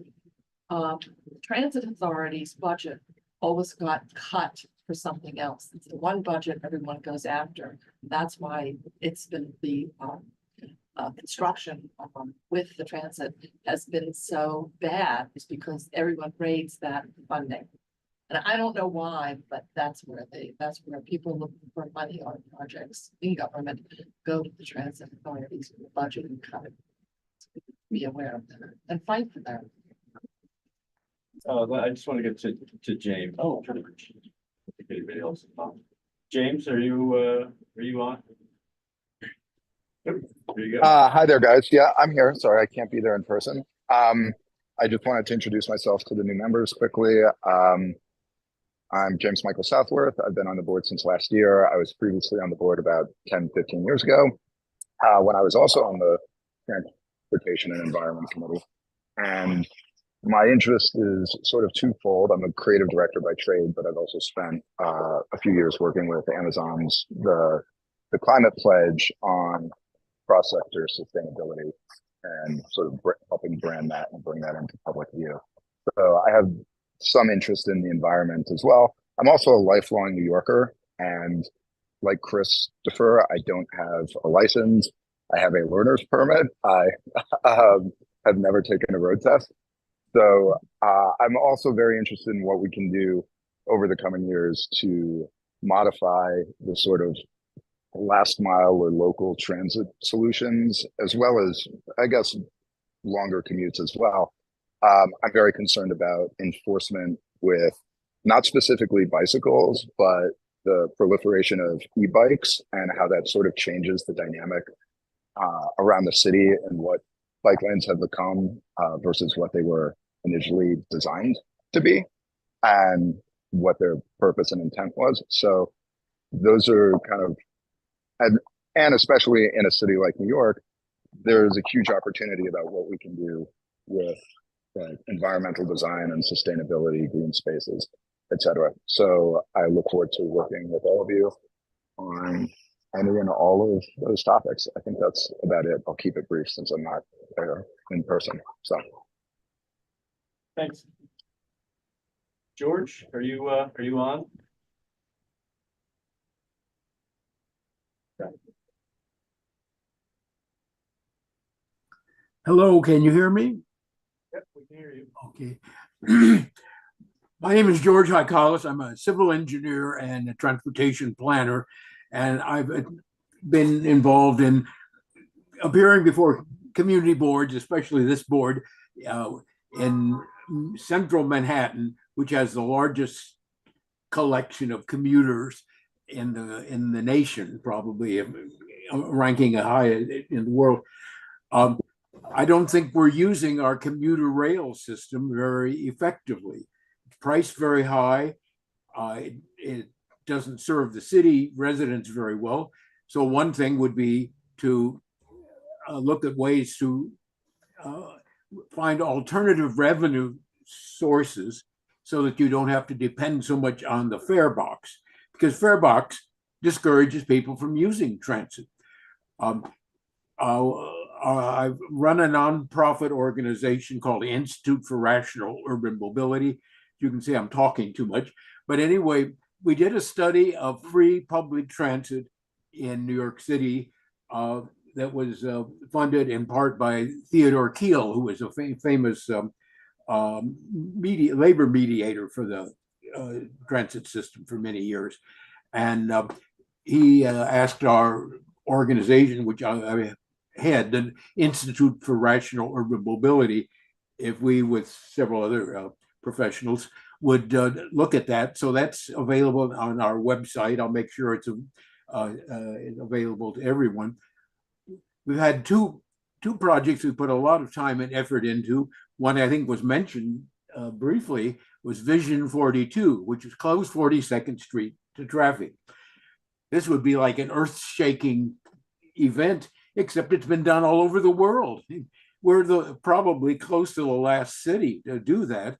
transit authority's budget always got cut for something else. It's the one budget everyone goes after. That's why it's been the construction with the transit has been so bad, is because everyone raids that funding. And I don't know why, but that's where people looking for money on projects in government go to the transit authorities for the budget and cut it. Be aware of that and fight for that.
I just want to get to James. Oh. Anybody else? James, are you on? Yep, there you go.
Hi there, guys. Yeah, I'm here. Sorry, I can't be there in person. I just wanted to introduce myself to the new members quickly. I'm James Michael Southworth. I've been on the board since last year. I was previously on the board about 10, 15 years ago, when I was also on the Transportation and Environment Committee. And my interest is sort of twofold. I'm a creative director by trade, but I've also spent a few years working with Amazon's the climate pledge on cross-sector sustainability and sort of helping brand that and bring that into public view. So I have some interest in the environment as well. I'm also a lifelong New Yorker, and like Christopher, I don't have a license. I have a learner's permit. I have never taken a road test. So I'm also very interested in what we can do over the coming years to modify the sort of last mile or local transit solutions, as well as, I guess, longer commutes as well. I'm very concerned about enforcement with not specifically bicycles, but the proliferation of e-bikes and how that sort of changes the dynamic around the city and what bike lanes have become versus what they were initially designed to be and what their purpose and intent was. So those are kind of, and especially in a city like New York, there's a huge opportunity about what we can do with environmental design and sustainability, green spaces, etc. So I look forward to working with all of you on any and all of those topics. I think that's about it. I'll keep it brief since I'm not there in person. So
Thanks. George, are you on?
Hello, can you hear me?
Yep, we can hear you.
Okay. My name is George Hykalis. I'm a civil engineer and a transportation planner, and I've been involved in appearing before community boards, especially this board in central Manhattan, which has the largest collection of commuters in the nation, probably ranking high in the world. I don't think we're using our commuter rail system very effectively. It's priced very high. It doesn't serve the city residents very well. So one thing would be to look at ways to find alternative revenue sources so that you don't have to depend so much on the fare box, because fare box discourages people from using transit. I've run a nonprofit organization called the Institute for Rational Urban Mobility. You can see I'm talking too much, but anyway, we did a study of free public transit in New York City that was funded in part by Theodore Kiel, who was a famous labor mediator for the transit system for many years. And he asked our organization, which I had, the Institute for Rational Urban Mobility, if we, with several other professionals, would look at that. So that's available on our website. I'll make sure it's available to everyone. We've had two projects we put a lot of time and effort into. One I think was mentioned briefly was Vision 42, which is closed 42nd Street to traffic. This would be like an earth-shaking event, except it's been done all over the world. We're probably close to the last city to do that.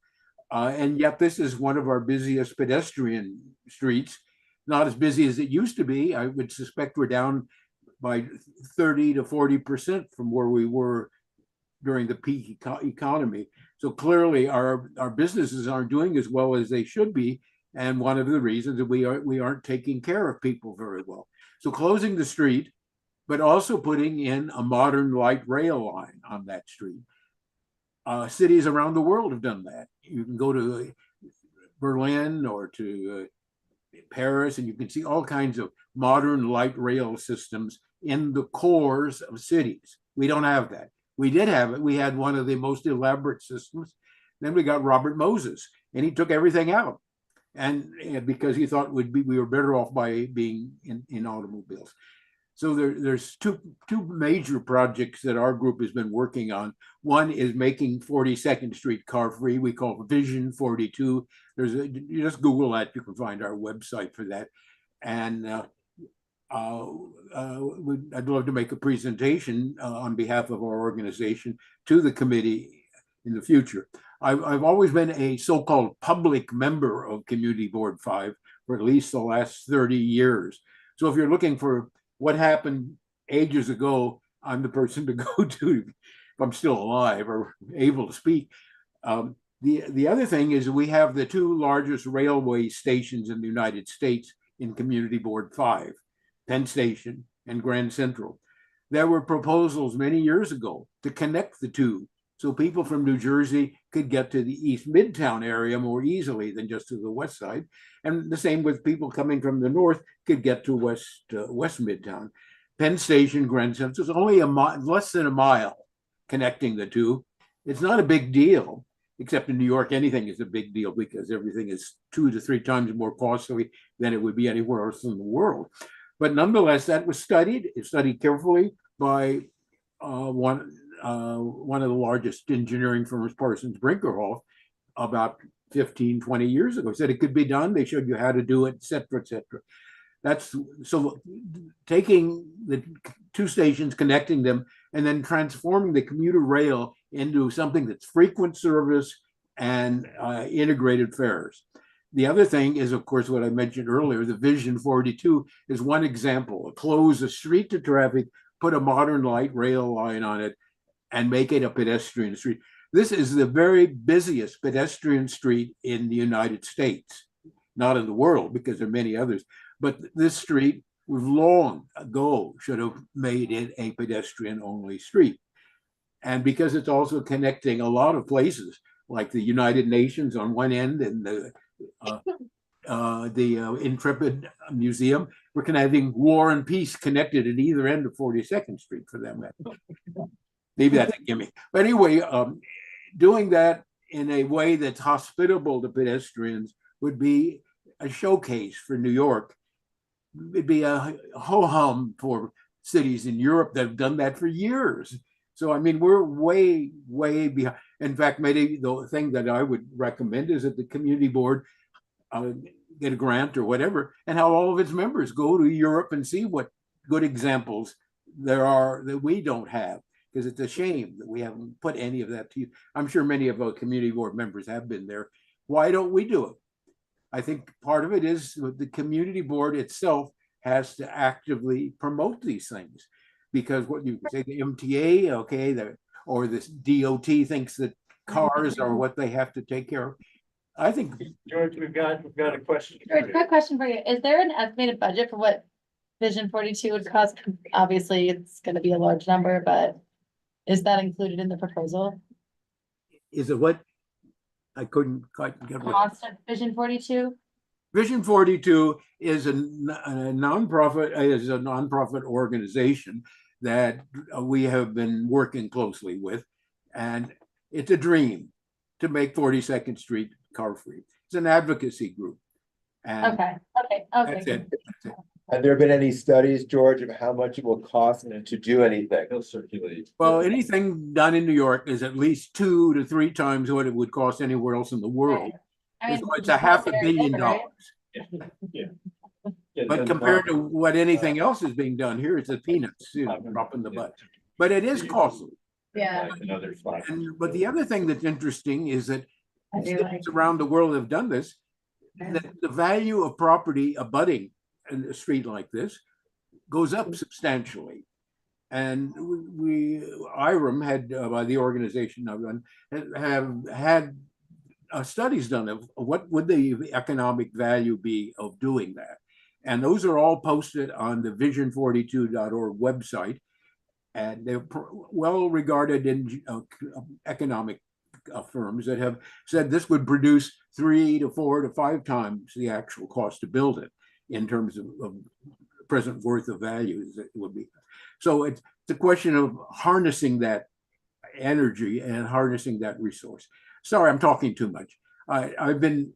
And yet this is one of our busiest pedestrian streets, not as busy as it used to be. I would suspect we're down by 30 to 40% from where we were during the peak economy. So clearly our businesses aren't doing as well as they should be. And one of the reasons that we aren't taking care of people very well. So closing the street, but also putting in a modern light rail line on that street. Cities around the world have done that. You can go to Berlin or to Paris, and you can see all kinds of modern light rail systems in the cores of cities. We don't have that. We did have it. We had one of the most elaborate systems. Then we got Robert Moses, and he took everything out, and because he thought we were better off by being in automobiles. So there's two major projects that our group has been working on. One is making 42nd Street car free. We call it Vision 42. You just Google that, you can find our website for that. And I'd love to make a presentation on behalf of our organization to the committee in the future. I've always been a so-called public member of Community Board 5 for at least the last 30 years. So if you're looking for what happened ages ago, I'm the person to go to if I'm still alive or able to speak. The other thing is we have the two largest railway stations in the United States in Community Board 5, Penn Station and Grand Central. there were proposals many years ago to connect the two. So people from New Jersey could get to the East Midtown area more easily than just to the west side. And the same with people coming from the north could get to West Midtown. Penn Station, Grand Central, is only less than a mile connecting the two. It's not a big deal, except in New York, anything is a big deal because everything is 2 to 3 times more costly than it would be anywhere else in the world. But nonetheless, that was studied. It's studied carefully by one of the largest engineering firms, Parsons Brinckerhoff, about 15, 20 years ago. Said it could be done. They showed you how to do it, et cetera, et cetera. That's so taking the 2 stations, connecting them, and then transforming the commuter rail into something that's frequent service and integrated fares. The other thing is, of course, what I mentioned earlier, the Vision 42 is one example. Close a street to traffic, put a modern light rail line on it, and make it a pedestrian street. This is the very busiest pedestrian street in the United States, not in the world, because there are many others. But this street, we've long ago should have made it a pedestrian-only street. And because it's also connecting a lot of places, like the United Nations on one end and the Intrepid Museum, we're connecting War and Peace connected at either end of 42nd Street for them. Maybe that's a gimmick. But anyway, doing that in a way that's hospitable to pedestrians would be a showcase for New York. It'd be a ho-hum for cities in Europe that have done that for years. So, I mean, we're way, way behind. In fact, maybe the thing that I would recommend is that the community board get a grant or whatever, and have all of its members go to Europe and see what good examples there are that we don't have. Because it's a shame that we haven't put any of that to use. I'm sure many of our community board members have been there. Why don't we do it? I think part of it is the community board itself has to actively promote these things. Because what you say, the MTA, okay, or this DOT thinks that cars are what they have to take care of. I think,
George, we've got a question.
George, quick question for you. Is there an estimated budget for what Vision 42 would cost? Obviously, it's going to be a large number, but is that included in the proposal?
is it what? I couldn't quite get what.
Cost of Vision 42?
Vision 42 is a nonprofit organization that we have been working closely with, and it's a dream to make 42nd Street car free. It's an advocacy group. And
Okay.
that's it.
Have there been any studies, George, of how much it will cost to do anything?
They'll circulate.
Well, anything done in New York is at least 2 to 3 times what it would cost anywhere else in the world.
I mean,
It's a $500 million.
right?
But compared to what anything else is being done here, it's a peanuts, drop in the butt. But it is costly.
Yeah.
Another slide.
But the other thing that's interesting is that
I do like-
cities around the world have done this, that the value of property abutting in a street like this goes up substantially. And IREM had, by the organization I run, have had studies done of what would the economic value be of doing that. And those are all posted on the vision42.org website. And they're well-regarded in economic firms that have said this would produce 3 to 4 to 5 times the actual cost to build it in terms of present worth of values it would be. So it's a question of harnessing that energy and harnessing that resource. Sorry, I'm talking too much. I've been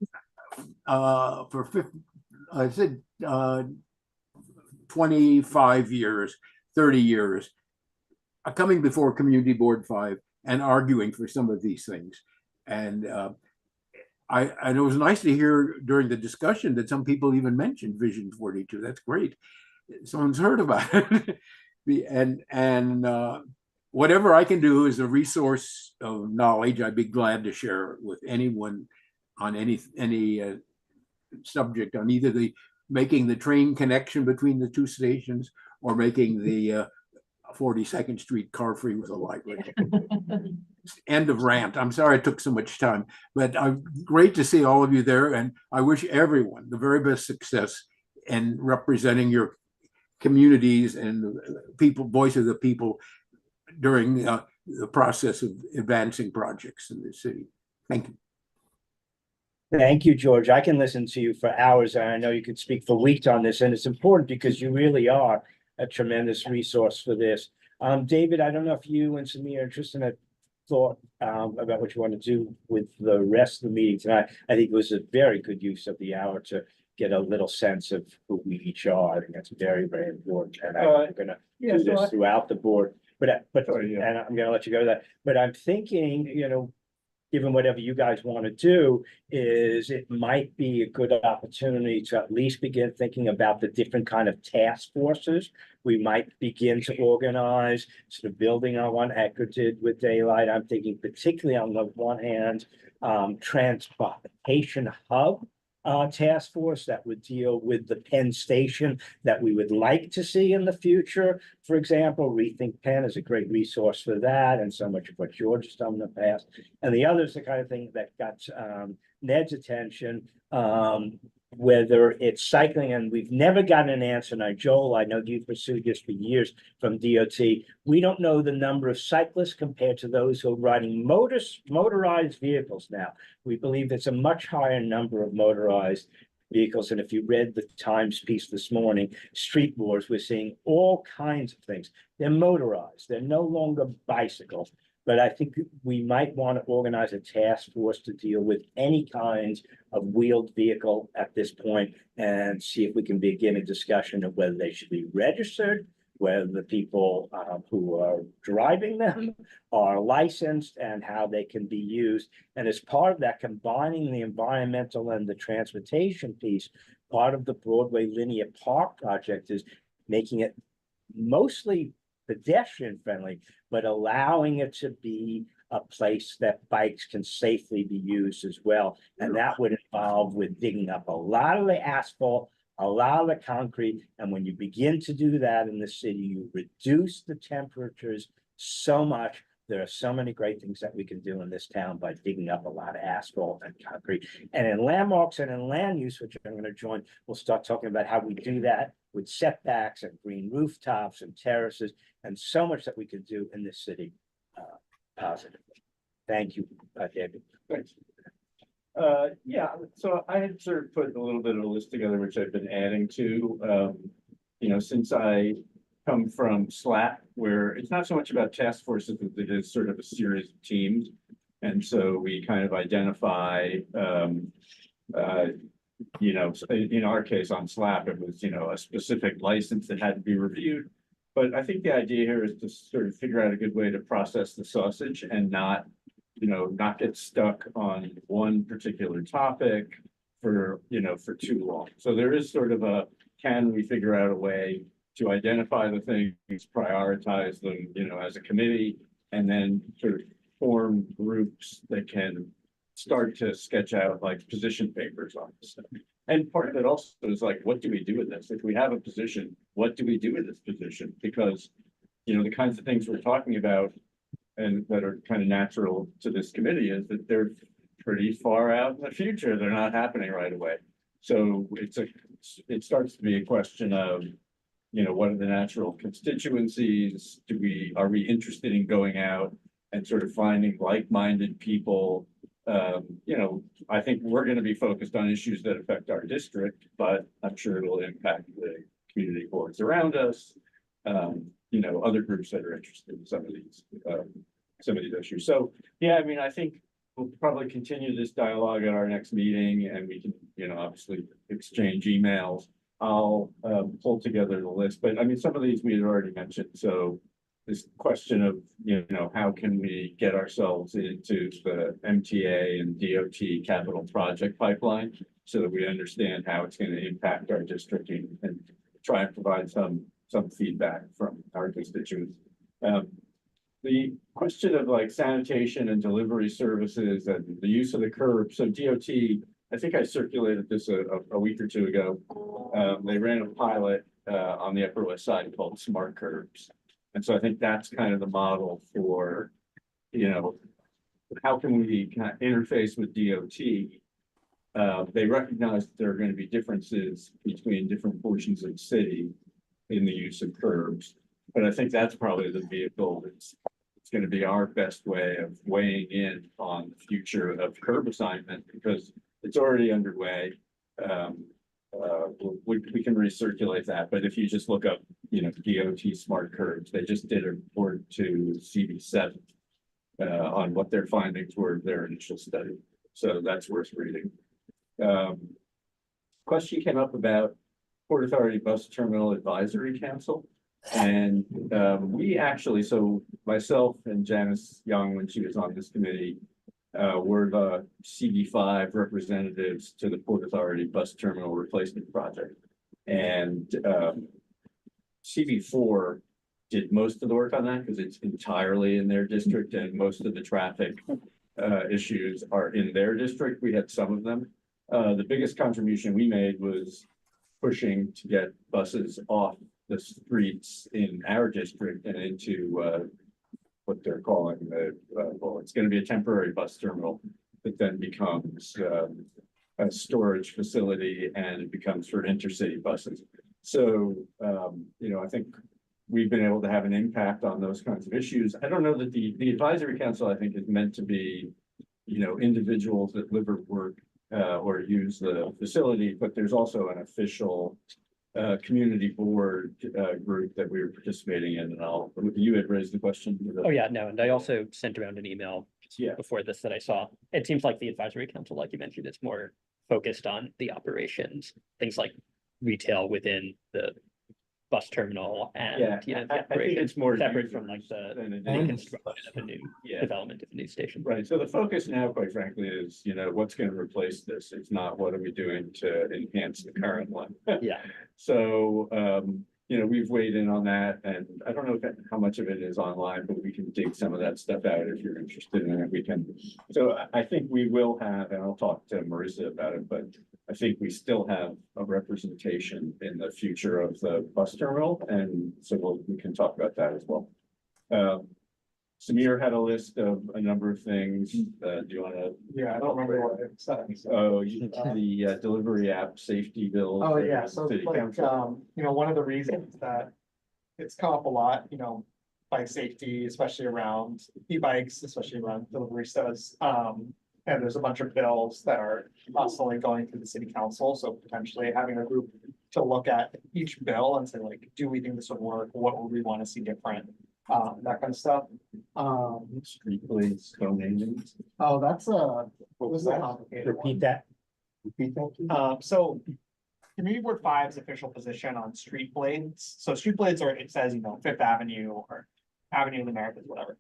for 25 years, 30 years, coming before Community Board 5 and arguing for some of these things. And it was nice to hear during the discussion that some people even mentioned Vision 42. That's great. Someone's heard about it. and whatever I can do as a resource of knowledge, I'd be glad to share it with anyone on any subject on either making the train connection between the 2 stations or making the 42nd Street car free with a light rail. End of rant. I'm sorry it took so much time, but great to see all of you there. And I wish everyone the very best success in representing your communities and people, voice of the people during the process of advancing projects in the city. Thank you.
Thank you, George. I can listen to you for hours, and I know you could speak for weeks on this, and it's important because you really are a tremendous resource for this. David, I don't know if you and Samir and Tristan had thought about what you want to do with the rest of the meeting tonight. I think it was a very good use of the hour to get a little sense of who we each are. I think that's very, very important, and I'm gonna do this throughout the board. But and I'm gonna let you go to that. But I'm thinking, given whatever you guys want to do, is it might be a good opportunity to at least begin thinking about the different kind of task forces we might begin to organize, sort of building on what Eckerd did with Daylight. I'm thinking particularly on the one hand, transportation hub task force that would deal with the Penn Station that we would like to see in the future. For example, Rethink Penn is a great resource for that, and so much of what George has done in the past. And the other is the kind of thing that got Ned's attention, whether it's cycling, and we've never gotten an answer. Now, Joel, I know you've pursued this for years from DOT. We don't know the number of cyclists compared to those who are riding motorized vehicles now. We believe it's a much higher number of motorized vehicles. And if you read the Times piece this morning, Street Wars, we're seeing all kinds of things. They're motorized. They're no longer bicycles. But I think we might want to organize a task force to deal with any kinds of wheeled vehicle at this point and see if we can begin a discussion of whether they should be registered, whether the people who are driving them are licensed, and how they can be used. And as part of that, combining the environmental and the transportation piece, part of the Broadway Linear Park project is making it mostly pedestrian friendly, but allowing it to be a place that bikes can safely be used as well. And that would involve with digging up a lot of the asphalt, a lot of the concrete. And when you begin to do that in the city, you reduce the temperatures so much. There are so many great things that we can do in this town by digging up a lot of asphalt and concrete. And in landmarks and in land use, which I'm going to join, we'll start talking about how we do that with setbacks and green rooftops and terraces, and so much that we can do in this city positively. Thank you, David.
Thanks. Yeah, so I had sort of put a little bit of a list together, which I've been adding to, since I come from SLAP, where it's not so much about task forces, but it is sort of a series of teams. And so we kind of identify, in our case on SLAP, it was, a specific license that had to be reviewed. But I think the idea here is to sort of figure out a good way to process the sausage and not get stuck on one particular topic for too long. So there is sort of can we figure out a way to identify the things, prioritize them, as a committee, and then sort of form groups that can start to sketch out like position papers on this stuff. And part of it also is like, what do we do with this? If we have a position, what do we do with this position? Because, the kinds of things we're talking about and that are kind of natural to this committee is that they're pretty far out in the future. They're not happening right away. So it starts to be a question of, what are the natural constituencies? Are we interested in going out and sort of finding like-minded people? I think we're going to be focused on issues that affect our district, but I'm sure it'll impact the community boards around us. Other groups that are interested in some of these issues. So, yeah, I think we'll probably continue this dialogue at our next meeting, and we can, obviously exchange emails. I'll pull together the list, but some of these we had already mentioned. So this question of, how can we get ourselves into the MTA and DOT capital project pipeline so that we understand how it's going to impact our district and try and provide some feedback from our constituents. The question of like sanitation and delivery services and the use of the curb. So DOT, I think I circulated this a week or two ago. They ran a pilot on the Upper West Side called Smart Curbs. And so I think that's kind of the model for, how can we kind of interface with DOT? They recognize that there are going to be differences between different portions of the city. in the use of curbs. But I think that's probably the vehicle that's, it's gonna be our best way of weighing in on the future of curb assignment, because it's already underway. We can recirculate that, but if you just look up, you know, DOT smart curbs, they just did a report to CB7 on what their findings were, their initial study. So that's worth reading. Question came up about Port Authority Bus Terminal Advisory Council. And we actually, so myself and Janice Young, when she was on this committee, were the CB5 representatives to the Port Authority Bus Terminal Replacement Project. And CB4 did most of the work on that because it's entirely in their district, and most of the traffic issues are in their district. We had some of them. The biggest contribution we made was pushing to get buses off the streets in our district and into what they're calling the, well, it's gonna be a temporary bus terminal that then becomes a storage facility, and it becomes for intercity buses. So, you know, I think we've been able to have an impact on those kinds of issues. I don't know that the advisory council, I think, is meant to be, you know, individuals that live or work or use the facility, but there's also an official community board group that we were participating in, and you had raised the question.
Oh, yeah, no, and I also sent around an email
Yeah.
before this that I saw. It seems like the advisory council, like you mentioned, is more focused on the operations, things like retail within the bus terminal and,
Yeah,
you know,
I
the
think
operations
it's more
separate from like
than it
the
is.
construction of a new
Yeah.
development of a new station.
Right, so the focus now, quite frankly, is, you know, what's gonna replace this? It's not what are we doing to enhance the current one?
Yeah.
So, you know, we've weighed in on that, and I don't know how much of it is online, but we can dig some of that stuff out if you're interested in it. We can. So I think we will have, and I'll talk to Marissa about it, but I think we still have a representation in the future of the bus terminal, and so we can talk about that as well. Samir had a list of a number of things. Do you want to?
Yeah, I don't remember what I said.
Oh, the delivery app safety bill.
Oh,
for
yeah,
the
so
city
like,
council.
you know, one of the reasons that it's come up a lot, you know, bike safety, especially around e-bikes, especially around delivery stuff. And there's a bunch of bills that are constantly going through the city council, so potentially having a group to look at each bill and say like, do we think this would work? What would we want to see different? That kind of stuff.
Street blades, co-naming.
Oh, that's what was that? Complicated one.
Repeat that. Repeat that.
So Community Board 5's official position on street blades. So street blades are, it says, you know, Fifth Avenue or Avenue of the Americas, whatever.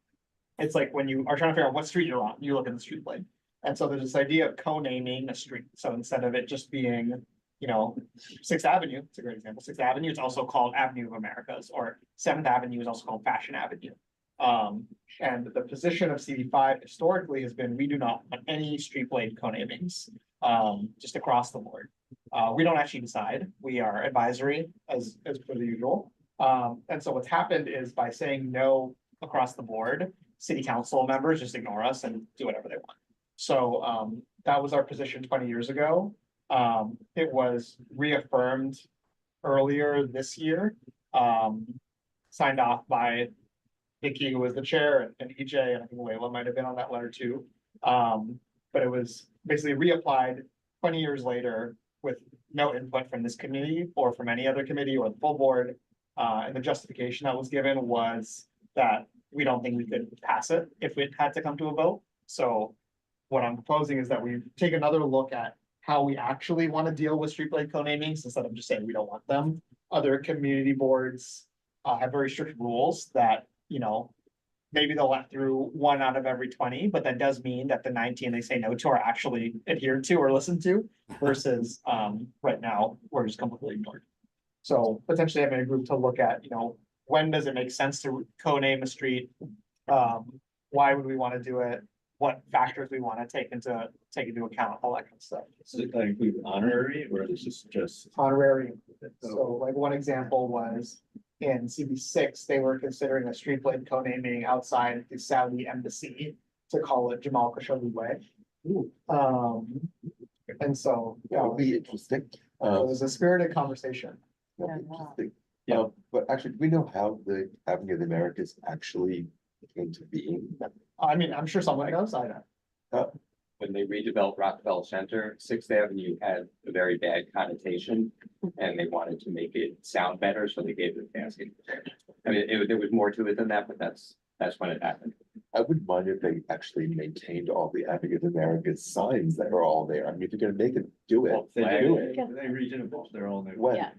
It's like when you are trying to figure out what street you're on, you look at the street blade. And so there's this idea of co-naming a street. So instead of it just being, you know, Sixth Avenue, it's a great example. Sixth Avenue is also called Avenue of Americas, or Seventh Avenue is also called Fashion Avenue. And the position of CD5 historically has been, we do not want any street blade co-namings, just across the board. We don't actually decide. We are advisory as per the usual. And so what's happened is by saying no across the board, city council members just ignore us and do whatever they want. So that was our position 20 years ago. It was reaffirmed earlier this year, signed off by Vicky, who was the chair, and EJ, and I think Layla might have been on that letter too. But it was basically reapplied 20 years later with no input from this committee or from any other committee or the full board. And the justification that was given was that we don't think we could pass it if it had to come to a vote. So what I'm proposing is that we take another look at how we actually want to deal with street blade co-namings instead of just saying we don't want them. Other community boards have very strict rules that, you know, maybe they'll let through 1 out of every 20, but that does mean that the 19 they say no to are actually adhered to or listened to versus right now, we're just completely ignored. So potentially having a group to look at, you know, when does it make sense to co-name a street? Why would we want to do it? What factors we want to take into account, all that kind of stuff.
Does it include honorary, or this is just?
Honorary included. So like one example was in CB6, they were considering a street blade co-naming outside the Saudi embassy to call it Jamal Khashoggi Way. And so,
That would be interesting.
it was a spirited conversation.
That'd be interesting.
Yeah.
But actually, do we know how the Avenue of the Americas actually came to being?
I mean, I'm sure someone knows, I know.
When they redeveloped Rockefeller Center, Sixth Avenue had a very bad connotation. And they wanted to make it sound better, so they gave it a basket. I mean, there was more to it than that, but that's when it happened.
I wouldn't mind if they actually maintained all the Avenue of the Americas signs that are all there. I mean, if you're gonna make it, do it.
Well, they
Do
do,
it.
they redid them, they're all new.
When?
Yeah.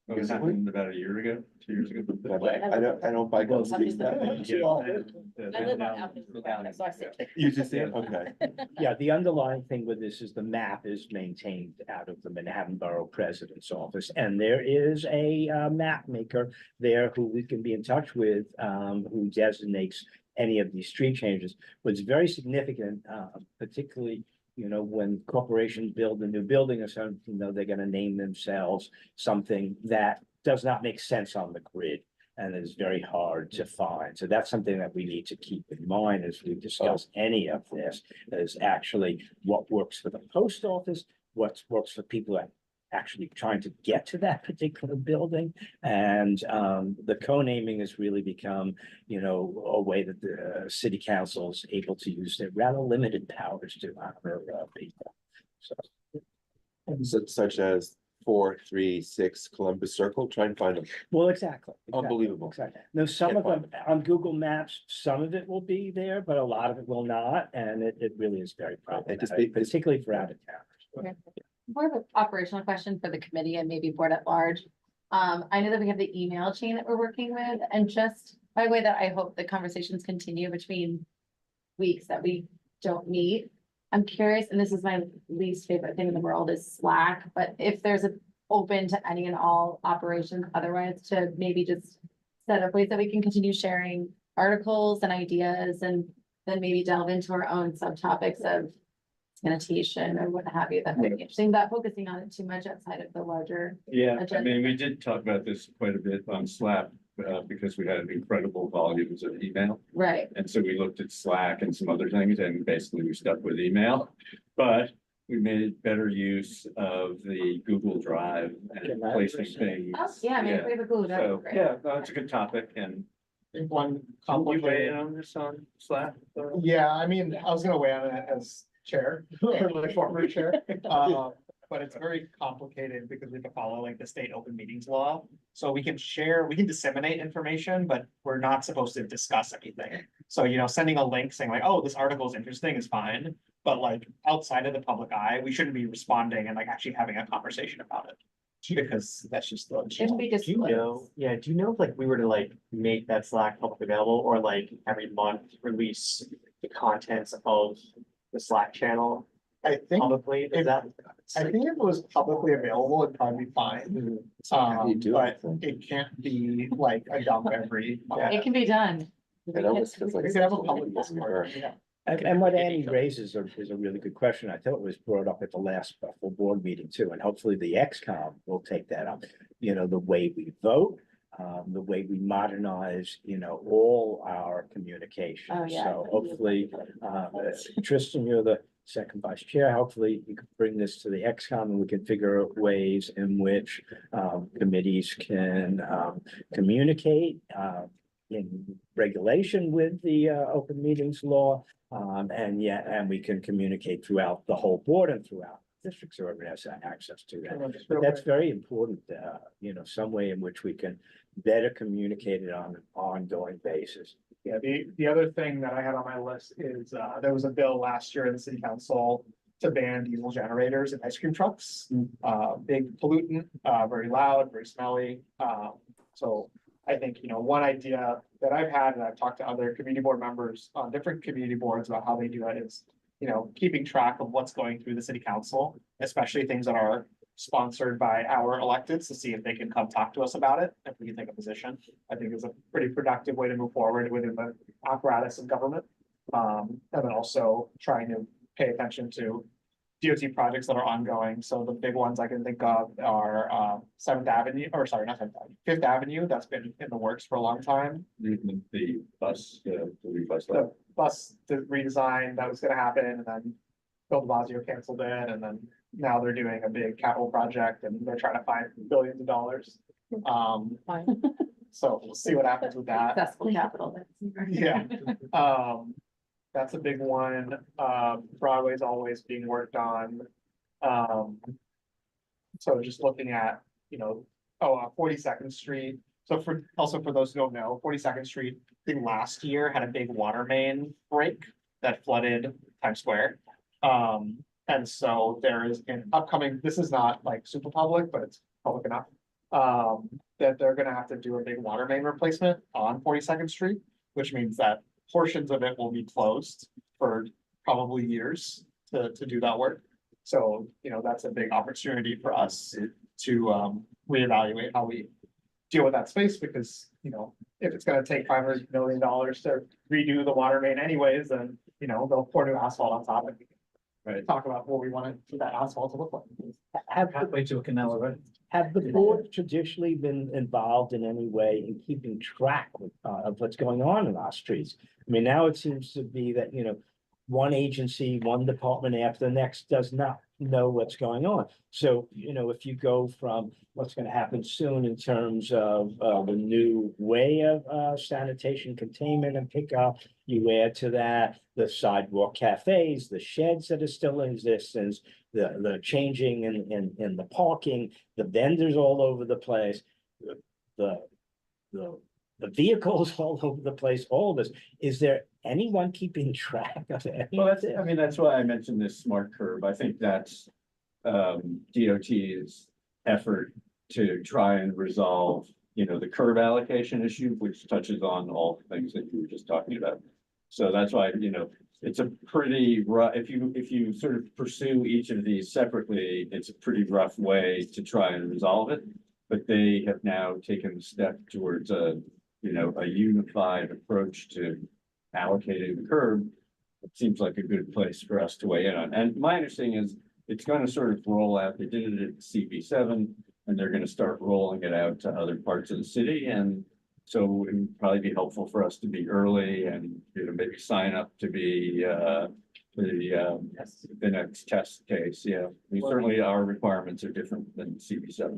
It was happened about a year ago, 2 years ago.
I don't buy guns.
Yeah, and,
I live on
now-
Avenue of America, so I see.
You just said, okay.
Yeah, the underlying thing with this is the map is maintained out of the Manhattan Borough President's Office. And there is a map maker there who we can be in touch with, who designates any of these street changes. What's very significant, particularly, you know, when corporations build a new building or something, you know, they're gonna name themselves something that does not make sense on the grid and is very hard to find. So that's something that we need to keep in mind as we discuss any of this, is actually what works for the post office, what works for people that actually trying to get to that particular building. And the co-naming has really become, you know, a way that the city council is able to use their rather limited powers to honor people. So,
Such as 436 Columbus Circle, try and find them.
well, exactly.
Unbelievable.
Exactly. Now, some
Can't
of them on Google Maps, some of it will be there, but a lot of it will not. And it really is very problematic, particularly for out of town.
More of an operational question for the committee and maybe board at large. I know that we have the email chain that we're working with, and just by way that I hope the conversations continue between weeks that we don't meet. I'm curious, and this is my least favorite thing in the world is Slack, but if there's an open to any and all operations, otherwise to maybe just set up ways that we can continue sharing articles and ideas, and then maybe delve into our own subtopics of sanitation or what have you, that might be interesting, but focusing on it too much outside of the larger.
Yeah, I
agenda.
mean, we did talk about this quite a bit on Slack, because we had incredible volumes of email.
Right,
And so we looked at Slack and some other things, and basically we stuck with email. But we made better use of the Google Drive and placing things.
oh, yeah, I mean, if we have a Google, that
So,
would be great.
yeah, that's a good topic, and
I think one
can you weigh
complicated.
in on this on Slack?
Yeah, I mean, I was gonna weigh on it as chair, or like former chair. But it's very complicated because we have to follow like the state open meetings law. So we can share, we can disseminate information, but we're not supposed to discuss anything. So, you know, sending a link saying like, oh, this article is interesting is fine. But like outside of the public eye, we shouldn't be responding and like actually having a conversation about it. Because that's just the.
If we just.
Do you know, yeah, do you know if like we were to like make that Slack public available or like every month release the contents of the Slack channel
I think,
publicly? Is that?
I think if it was publicly available, it'd probably be fine.
How do you do
But
it?
it can't be like a dump every.
It can be done.
It almost feels like.
We could have a public Discord,
Discord.
yeah.
And what Annie raises is a really good question. I thought it was brought up at the last full board meeting too, and hopefully the XCOM will take that up. You know, the way we vote, the way we modernize, you know, all our communication.
Oh, yeah.
So hopefully, Tristan, you're the second vice chair. Hopefully you can bring this to the XCOM and we can figure out ways in which committees can communicate in regulation with the open meetings law. And we can communicate throughout the whole board and throughout districts, so everyone has access to that. But that's very important, you know, some way in which we can better communicate it on an ongoing basis.
Yeah, the other thing that I had on my list is, there was a bill last year in the city council to ban diesel generators in ice cream trucks. Big pollutant, very loud, very smelly. So I think, you know, one idea that I've had, and I've talked to other community board members on different community boards about how they do it is, you know, keeping track of what's going through the city council, especially things that are sponsored by our electeds, to see if they can come talk to us about it, if we can take a position. I think is a pretty productive way to move forward within the apparatus of government. And then also trying to pay attention to DOT projects that are ongoing. So the big ones I can think of are Seventh Avenue, or sorry, not Seventh Avenue, Fifth Avenue, that's been in the works for a long time.
The bus, the bus.
The bus redesign that was gonna happen, and then Bill de Blasio canceled it, and then now they're doing a big capital project and they're trying to find billions of dollars. Um, so we'll see what happens with that.
Accessible capital.
Yeah. That's a big one. Broadway's always being worked on. So just looking at, 42nd Street. So for those who don't know, 42nd Street, I think last year had a big water main break that flooded Times Square. And so there is an upcoming, this is not like super public, but it's public enough. That they're gonna have to do a big water main replacement on 42nd Street, which means that portions of it will be closed for probably years to do that work. So, that's a big opportunity for us to reevaluate how we deal with that space, because, if it's gonna take $500 million to redo the water main anyways, then, they'll pour new asphalt on top of it.
Right.
Talk about what we want for that asphalt to look like.
Halfway to a canal, right?
Have the board traditionally been involved in any way in keeping track of what's going on in our streets? I mean, now it seems to be that, one agency, one department after the next does not know what's going on. So, if you go from what's gonna happen soon in terms of the new way of sanitation containment and pickup, you add to that the sidewalk cafes, the sheds that are still in existence, the changing in the parking, the vendors all over the place, the vehicles all over the place, all of this. Is there anyone keeping track of it?
Well, that's why I mentioned this smart curb. I think that's DOT's effort to try and resolve, the curb allocation issue, which touches on all the things that you were just talking about. So that's why, it's a pretty rough, if you sort of pursue each of these separately, it's a pretty rough way to try and resolve it. But they have now taken the step towards a unified approach to allocating the curb. It seems like a good place for us to weigh in on. And my understanding is it's going to sort of roll out. They did it at CB7 and they're going to start rolling it out to other parts of the city. And so it would probably be helpful for us to be early and, maybe sign up to be the next test case. Yeah, I mean, certainly our requirements are different than CB7.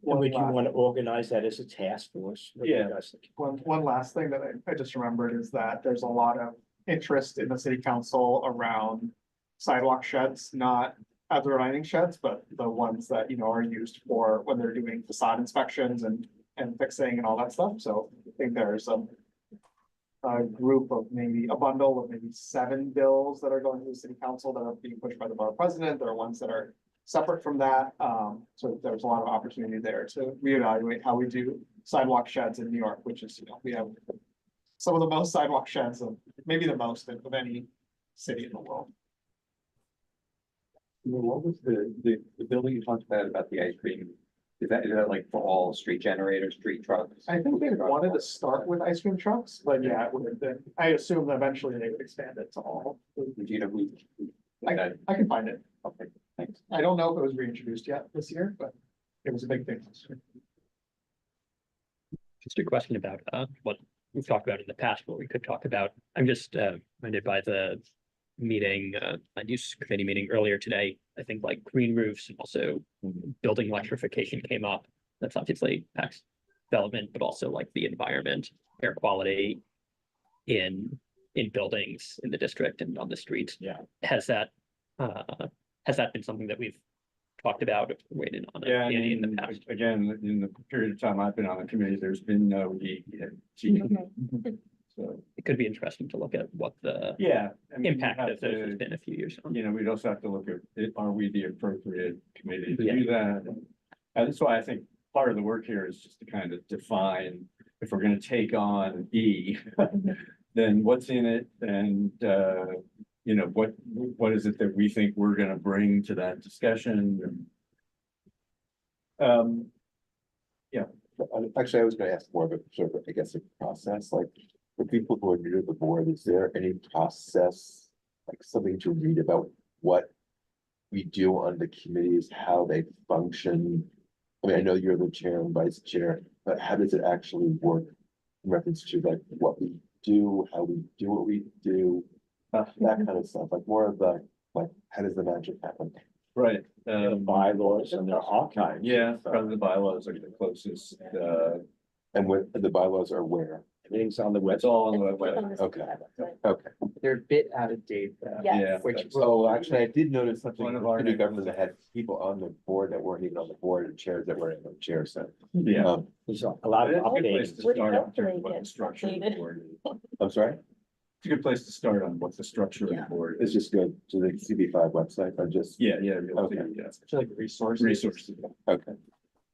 Would you want to organize that as a task force? What do you
Yeah.
guys think?
One last thing that I just remembered is that there's a lot of interest in the city council around sidewalk sheds, not other lining sheds, but the ones that, are used for when they're doing facade inspections and fixing and all that stuff. So I think there's a group of a bundle of maybe 7 bills that are going to the city council that are being pushed by the borough president. There are ones that are separate from that. So there's a lot of opportunity there to reevaluate how we do sidewalk sheds in New York, which is, we have some of the most sidewalk sheds of maybe the most of any city in the world.
What was the building you talked about the ice cream? Is that like for all street generators, street trucks?
I think they wanted to start with ice cream trucks, but yeah, it would have been, I assume that eventually they would expand it to all.
Do you know who?
I can find it.
Okay, thanks.
I don't know if it was reintroduced yet this year, but it was a big thing this year.
Just a question about what we've talked about in the past, what we could talk about. I'm just reminded by the meeting, land use committee meeting earlier today. I think like green roofs and also building electrification came up. That's obviously impacts development, but also like the environment, air quality in buildings in the district and on the streets.
Yeah.
Has that been something that we've talked about, weighed in on
Yeah,
in the past?
Again, in the period of time I've been on the committee, there's been no So,
It could be interesting to look at what the
yeah. I mean, you
impact
have
of those has
to-
been a few years on.
We'd also have to look at, are we the appropriate committee to
Yeah.
do that? And that's why I think part of the work here is just to kind of define, if we're gonna take on E, then what's in it, and what is it that we think we're gonna bring to that discussion?
Actually, I was gonna ask more of a sort of, I guess, a process, like, for people who are new to the board, is there any process, like something to read about what we do on the committees, how they function? I mean, I know you're the chair and vice chair, but how does it actually work in reference to like what we do, how we do what we do, that kind of stuff, like more of the, like, how does the magic happen?
Right.
bylaws and their archives.
Yeah, probably the bylaws are the closest,
And what, the bylaws are where?
Everything's on the
it's
website.
all on the website.
Okay, okay.
They're a bit out of date though.
Yeah.
Which
Oh, actually, I did notice something
One
in
of our
city
next-
government that had people on the board that weren't even on the board and chairs that weren't on the chair, so.
Yeah.
There's a lot of
It's a good place
updates.
to start on what the structure of the board is.
I'm sorry?
It's a good place to start on what the structure of the board
It's
is.
just go to the CB5 website, or just,
Yeah, yeah. you'll see,
Okay.
yeah.
It's like resources.
Resources.
okay.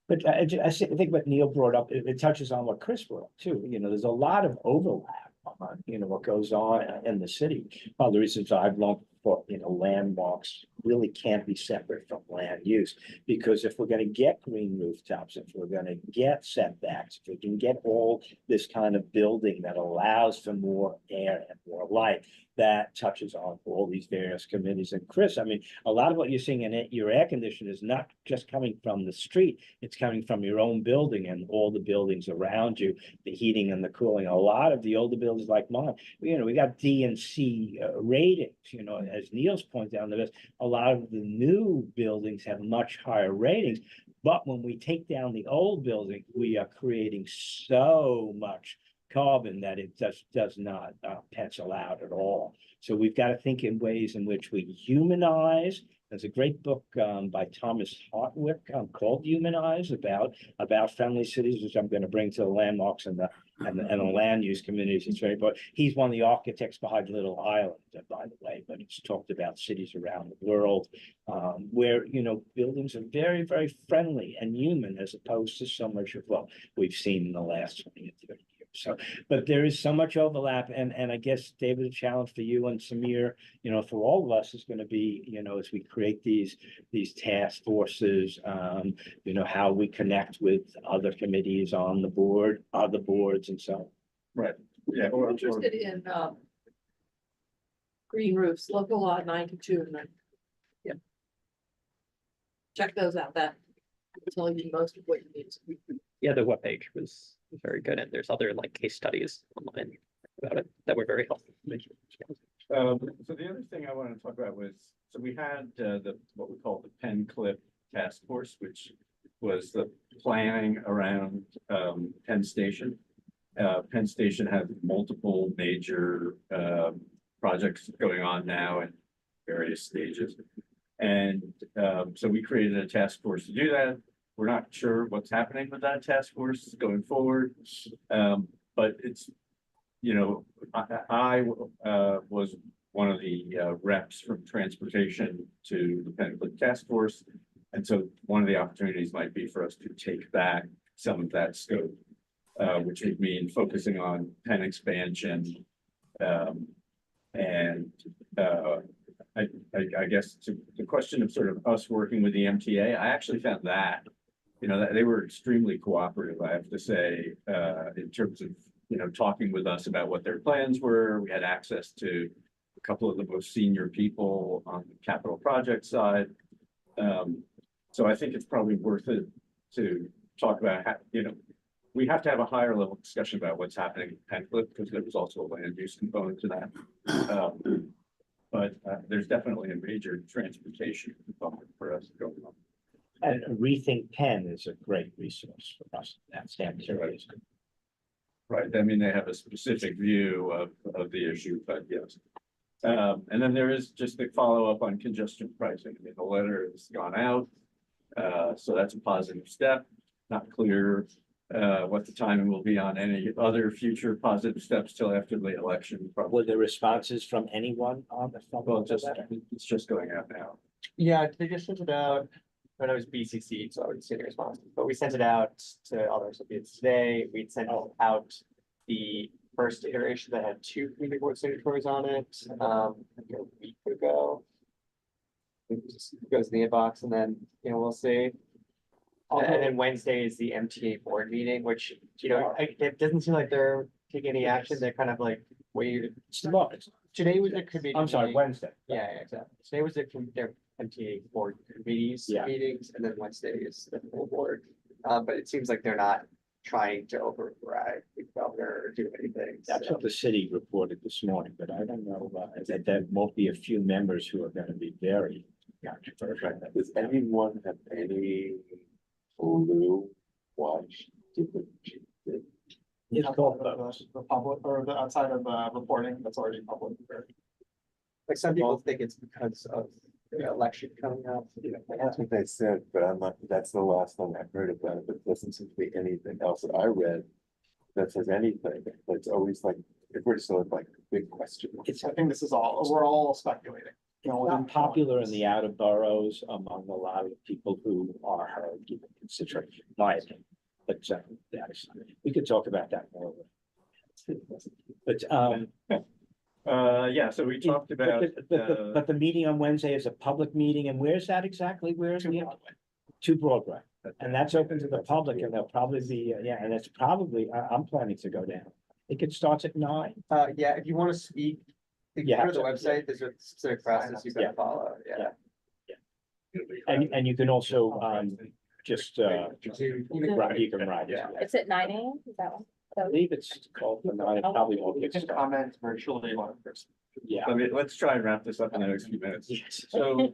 But I think what Neil brought up, it touches on what Chris brought up too. You know, there's a lot of overlap on, you know, what goes on in the city. One of the reasons I've long thought, you know, landmarks really can't be separate from land use. Because if we're gonna get green rooftops, if we're gonna get setbacks, if we can get all this kind of building that allows for more air and more light, that touches on all these various committees. And Chris, I mean, a lot of what you're seeing in it, your air conditioner is not just coming from the street, it's coming from your own building and all the buildings around you, the heating and the cooling. A lot of the older buildings like mine, you know, we got D and C ratings, you know, as Neil's pointed out on the list, a lot of the new buildings have much higher ratings. But when we take down the old building, we are creating so much carbon that it just does not pencil out at all. So we've got to think in ways in which we humanize. There's a great book by Thomas Hartwick called Humanize about friendly cities, which I'm going to bring to the landmarks and the land use communities. It's very, but he's one of the architects behind Little Island, by the way, but it's talked about cities around the world where, you know, buildings are very, very friendly and human as opposed to so much of what we've seen in the last 20 or 30 years. So, but there is so much overlap, and I guess, David, a challenge for you and Samir, you know, for all of us is going to be, you know, as we create these task forces, you know, how we connect with other committees on the board, other boards, and so on.
Right, yeah.
I'm interested in, green roofs, local law 92 and 9. Yeah. Check those out, that will tell you most of what you need.
Yeah, the webpage was very good, and there's other like case studies online about it that were very helpful.
So the other thing I wanted to talk about was, so we had what we call the Penn Clip Task Force, which was the planning around Penn Station. Penn Station has multiple major projects going on now in various stages. And so we created a task force to do that. We're not sure what's happening with that task force going forward. But it's, you know, I was one of the reps from transportation to the Penn Clip Task Force. And so one of the opportunities might be for us to take back some of that scope, which would mean focusing on Penn expansion. I guess to the question of sort of us working with the MTA, I actually found that, you know, that they were extremely cooperative, I have to say, in terms of, you know, talking with us about what their plans were. We had access to a couple of the most senior people on the capital project side. So I think it's probably worth it to talk about how, you know, we have to have a higher level discussion about what's happening in Penn Clip, because there was also a land use component to that. But there's definitely a major transportation component for us going on.
And Rethink Penn is a great resource for us. That standard.
Right, I mean, they have a specific view of the issue, but yes. And then there is just a follow-up on congestion pricing. I mean, the letter has gone out. So that's a positive step. Not clear what the timing will be on any other future positive steps till after the election.
Were there responses from anyone on the?
Well, it's just going out now.
Yeah, they just sent it out when I was BCC, so I would say the response, but we sent it out to others. Today, we'd sent out the first iteration that had 2 community board signatories on it, like a week ago. It just goes in the inbox, and then, you know, we'll see. And then Wednesday is the MTA board meeting, which, you know, it doesn't seem like they're taking any action. They're kind of like waiting. Today was a committee.
I'm sorry,
meeting.
Wednesday.
Yeah, exactly. Today was their MTA board committees meetings, and then Wednesday is the full board. But it seems like they're not trying to override the governor or do anything.
That's what the city reported this morning, but I don't know, that there won't be a few members who are gonna be very Gotcha, perfect.
Does anyone have any clue why she did what she did?
It's called both.
The public or the outside of reporting that's already public.
Like some people think it's because of the election coming up.
That's what they said, but I'm not, that's the last thing I've heard about it, but there doesn't seem to be anything else that I read that says anything. It's always like, if we're just like a big question.
I think this is all, we're all speculating. You know,
Not popular in the outer boroughs among a lot of people who are her given consideration, my opinion. But that's, we could talk about that more. But
Yeah, so we talked about.
but the meeting on Wednesday is a public meeting, and where's that exactly? Where's the? To Broadway, and that's open to the public, and there'll probably be, yeah, and it's probably, I'm planning to go down. I think it starts at 9.
Yeah, if you want to speak, if you
Yeah.
go to the website, there's a specific process you
Yeah.
gotta follow, yeah.
And you can also, just, right, you can write.
Yeah.
It's at 9 AM, is that one?
I believe it's called the 9, it probably won't
You
get
can
started.
comment virtually on person.
Yeah.
I mean, let's try and wrap this up in the next few minutes.
Yes.
So,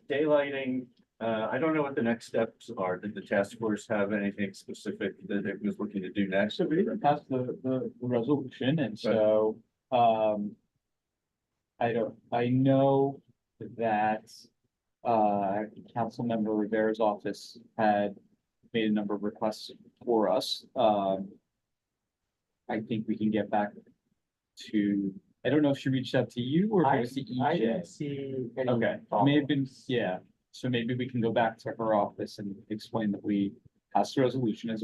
daylighting, I don't know what the next steps are. Did the task force have anything specific that it was looking to do next?
So we passed the resolution, and so, I know that, Councilmember Rivera's office had made a number of requests for us. I think we can get back to, I don't know if she reached out to you or if it was to
I
EJ.
didn't see any.
Okay, may have been, yeah, so maybe we can go back to her office and explain that we passed the resolution as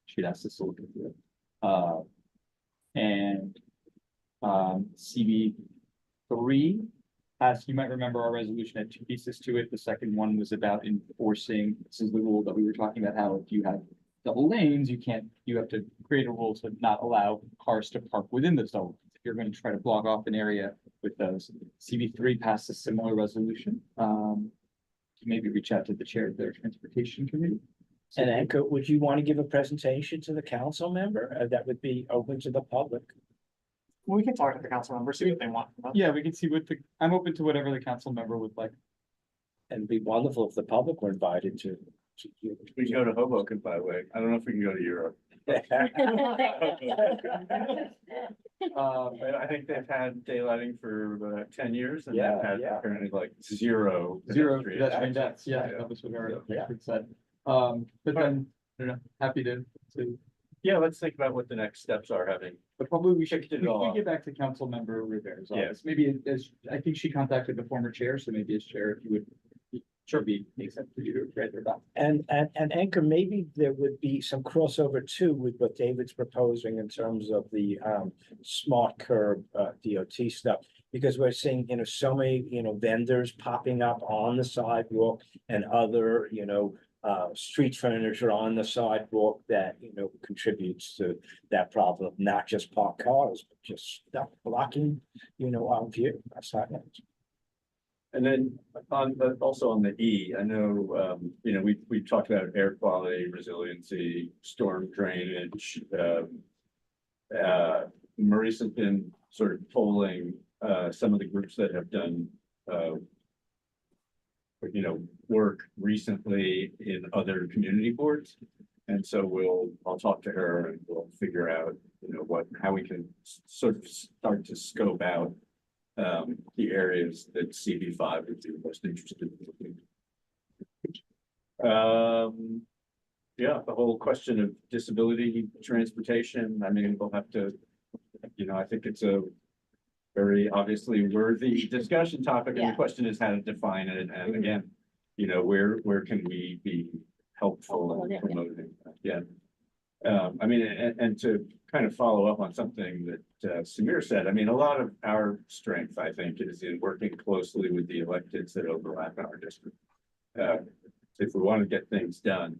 she'd asked us to look into it. And CB3, as you might remember, our resolution had 2 pieces to it. The second one was about enforcing, this is the rule that we were talking about, how if you have double lanes, you have to create a rule to not allow cars to park within those double lanes. If you're going to try to block off an area with those. CB3 passed a similar resolution. Maybe reach out to the chair of their transportation committee.
And Anka, would you want to give a presentation to the council member that would be open to the public?
We can talk to the council members, see what they want.
Yeah, we can see I'm open to whatever the council member would like.
And it'd be wonderful if the public were invited to.
We can go to Hoboken by the way. I don't know if we can go to Europe. I think they've had daylighting for 10 years and they've had apparently like zero.
Pedestrian deaths, yeah, that was what our record said. But then, I don't know, happy to.
Yeah, let's think about what the next steps are having.
But probably we should
Kicked it off.
get back to council member Rivera's
Yeah.
office, maybe as, I think she contacted the former chair, so maybe as chair, if you would. Sure, makes sense for you to read their doc.
And Anchor, maybe there would be some crossover too with what David's proposing in terms of the smart curb DOT stuff. Because we're seeing, so many, vendors popping up on the sidewalk and other, street furniture on the sidewalk that, contributes to that problem of not just parked cars, but just stuff blocking, our view. That's how it is.
And then also on the E, I know, we talked about air quality, resiliency, storm drainage. Maurice has been sort of polling some of the groups that have done work recently in other community boards. And so I'll talk to her and we'll figure out, how we can sort of start to scope out the areas that CB5 would be most interested in. Yeah, the whole question of disability transportation, I mean, we'll have to, I think it's a very obviously worthy discussion topic, and the question is how to define it, and again, where can we be helpful in promoting that? Yeah. I mean, and to kind of follow up on something that Samir said, I mean, a lot of our strength, I think, is in working closely with the electeds that overlap in our district. If we want to get things done,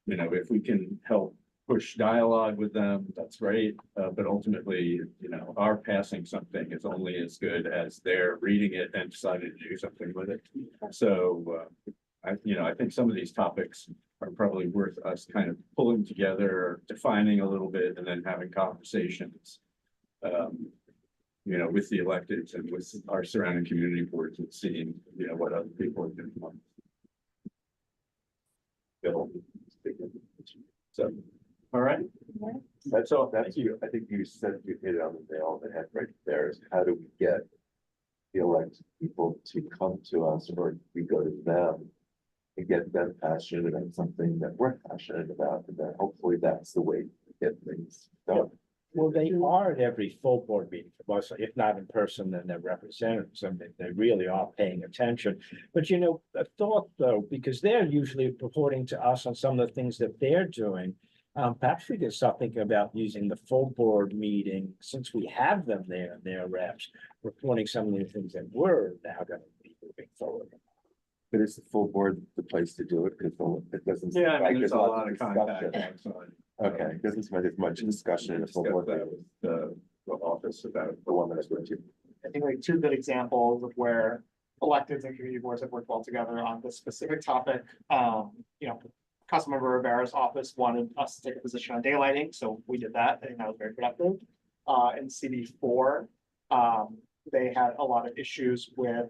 if we can help push dialogue with them, that's great. But ultimately, our passing something is only as good as their reading it and deciding to do something with it. So, I think some of these topics are probably worth us kind of pulling together, defining a little bit, and then having conversations. you know, with the electeds and with our surrounding community boards and seeing, you know, what other people are doing. So, all right.
That's all, that's you, I think you said you hit it on the nail on the head right there, is how do we get the elected people to come to us, or we go to them and get them passionate about something that we're passionate about, and then hopefully that's the way to get things done.
Well, they are at every full board meeting, for most, if not in person, then they're representatives, and they really are paying attention. But you know, a thought though, because they're usually reporting to us on some of the things that they're doing. Perhaps we could start thinking about using the full board meeting, since we have them there, and their reps, reporting some of the things that we're now gonna be moving forward.
But is the full board the place to do it? Because it doesn't. seem
Yeah, I
like
mean, there's a
lots
lot of
discussion.
contact. on-
Okay, it doesn't seem like there's much discussion in the full
Discuss
board.
that with the office about
The one that I went to.
I think like two good examples of where electeds and community boards have worked well together on this specific topic. You know, Councilmember Rivera's office wanted us to take a position on daylighting, so we did that. I think that was very productive. In CD4, they had a lot of issues with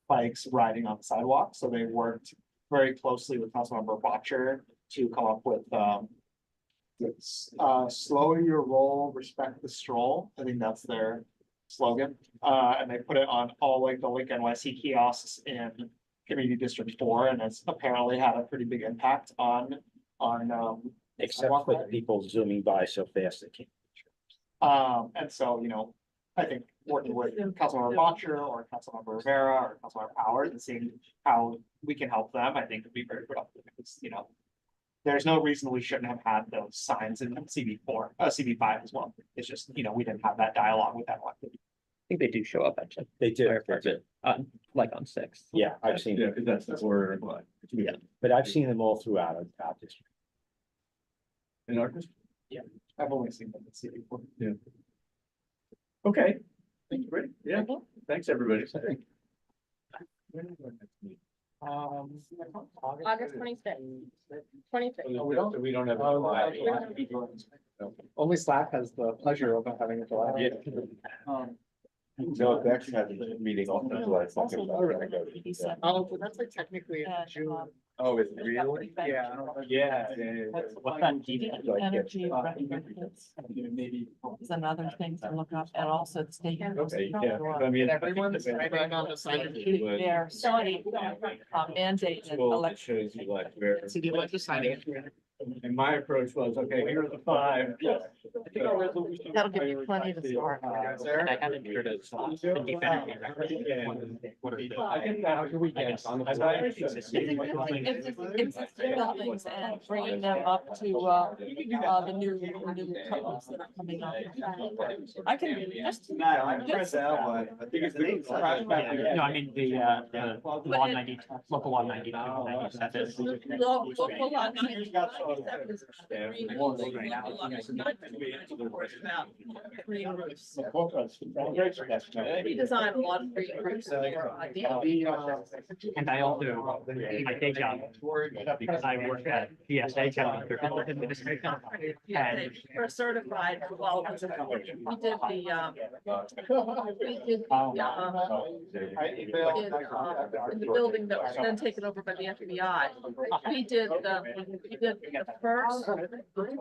bikes riding on the sidewalk, so they worked very closely with Councilmember Botcher to come up with it's slow your roll, respect the stroll. I think that's their slogan. And they put it on all like the Link NYC kiosks in Community District 4, and it's apparently had a pretty big impact on
Except for the people zooming by so fast they can't.
and so, you know, I think working with Councilmember Botcher or Councilmember Rivera or Councilmember Powers and seeing how we can help them, I think would be very productive. Because, you know, there's no reason we shouldn't have had those signs in CB4, CB5 as well. It's just, you know, we didn't have that dialogue with that one.
I think they do show up actually.
They do.
Like on Sixth.
Yeah, I've seen,
Yeah, that's the word.
yeah, but I've seen them all throughout our district.
In our district?
I've only seen them in CB4.
Okay. Thank you, Brady. Yeah, thanks, everybody.
August 26th.
We don't have.
Only Slack has the pleasure of having it July.
No, they actually had a meeting on July 2nd.
Oh, but that's like technically in June.
Oh, is it really?
Yeah.
Yeah.
What's that?
Energy
Maybe.
is another thing to look up, and also the state.
Okay, yeah, I mean.
Everyone's writing on the side of the.
Their state mandate and
Well, it
election.
shows you like where.
CD like deciding.
And my approach was, okay, here are the five.
I think our resolution.
That'll give you plenty to start.
And I haven't heard of the defendant.
I think that was your weekend.
Existing buildings and bringing them up to, the new codes that are coming up. I can just.
No, I mean, the law 90, local law 92, 97.
Local law 97 is green roofs. We designed a lot of green roofs for,
And I also, in my day job, because I work at PSA, Challenge Administration. And
we're certified, well, we did in the building that was then taken over by the FBI. We did the first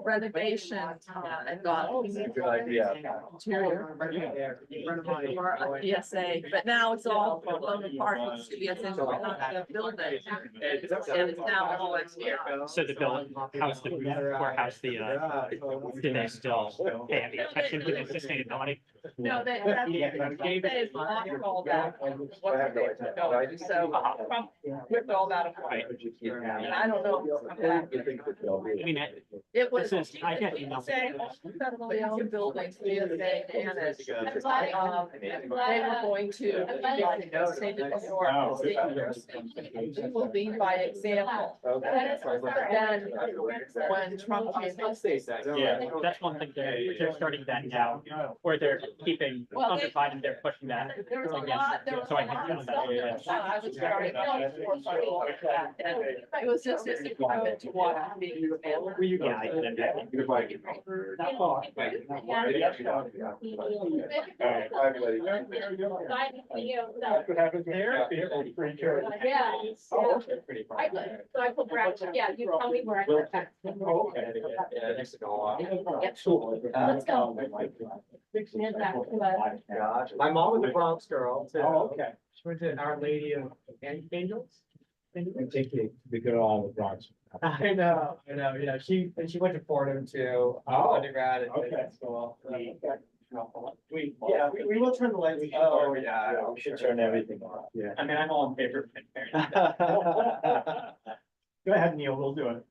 renovation and got interior for a PSA, but now it's all blown apart with PSA, so we're not gonna build it. And it's now all exterior.
so the building, how's the courthouse, do they still pay any attention to the sustainability?
No, they blocked all that. So Trump ripped all that apart. And I don't know.
I mean,
It was.
This is- I get emails.
Federally owned buildings, GSA and it's, they were going to. Say to New York, we will lead by example. Then when Trump came.
Yeah, that's one thing they're starting that now, where they're keeping undivided, they're pushing that.
There was a lot,
So I can feel that.
I was very. It was just disappointment to watch being
Yeah, I can.
What happens there? Free care.
Yeah.
Oh, okay, pretty far.
I could, so I put Brad, yeah, you tell me where I
Will-
can text.
Oh, okay, yeah, next to go.
Yep.
Cool.
Let's go.
Gosh,
Gosh.
my mom was a Bronx girl too.
Oh, okay.
She went to Our Lady of Angels.
I think the girl on the Bronx.
I know, yeah, she went to Fordham too,
Oh,
undergrad at
okay.
business school.
Yeah, we will turn the lights.
Oh, yeah.
We should turn everything off, yeah.
I mean, I'm all in favor.
Go ahead, Neil, we'll do it.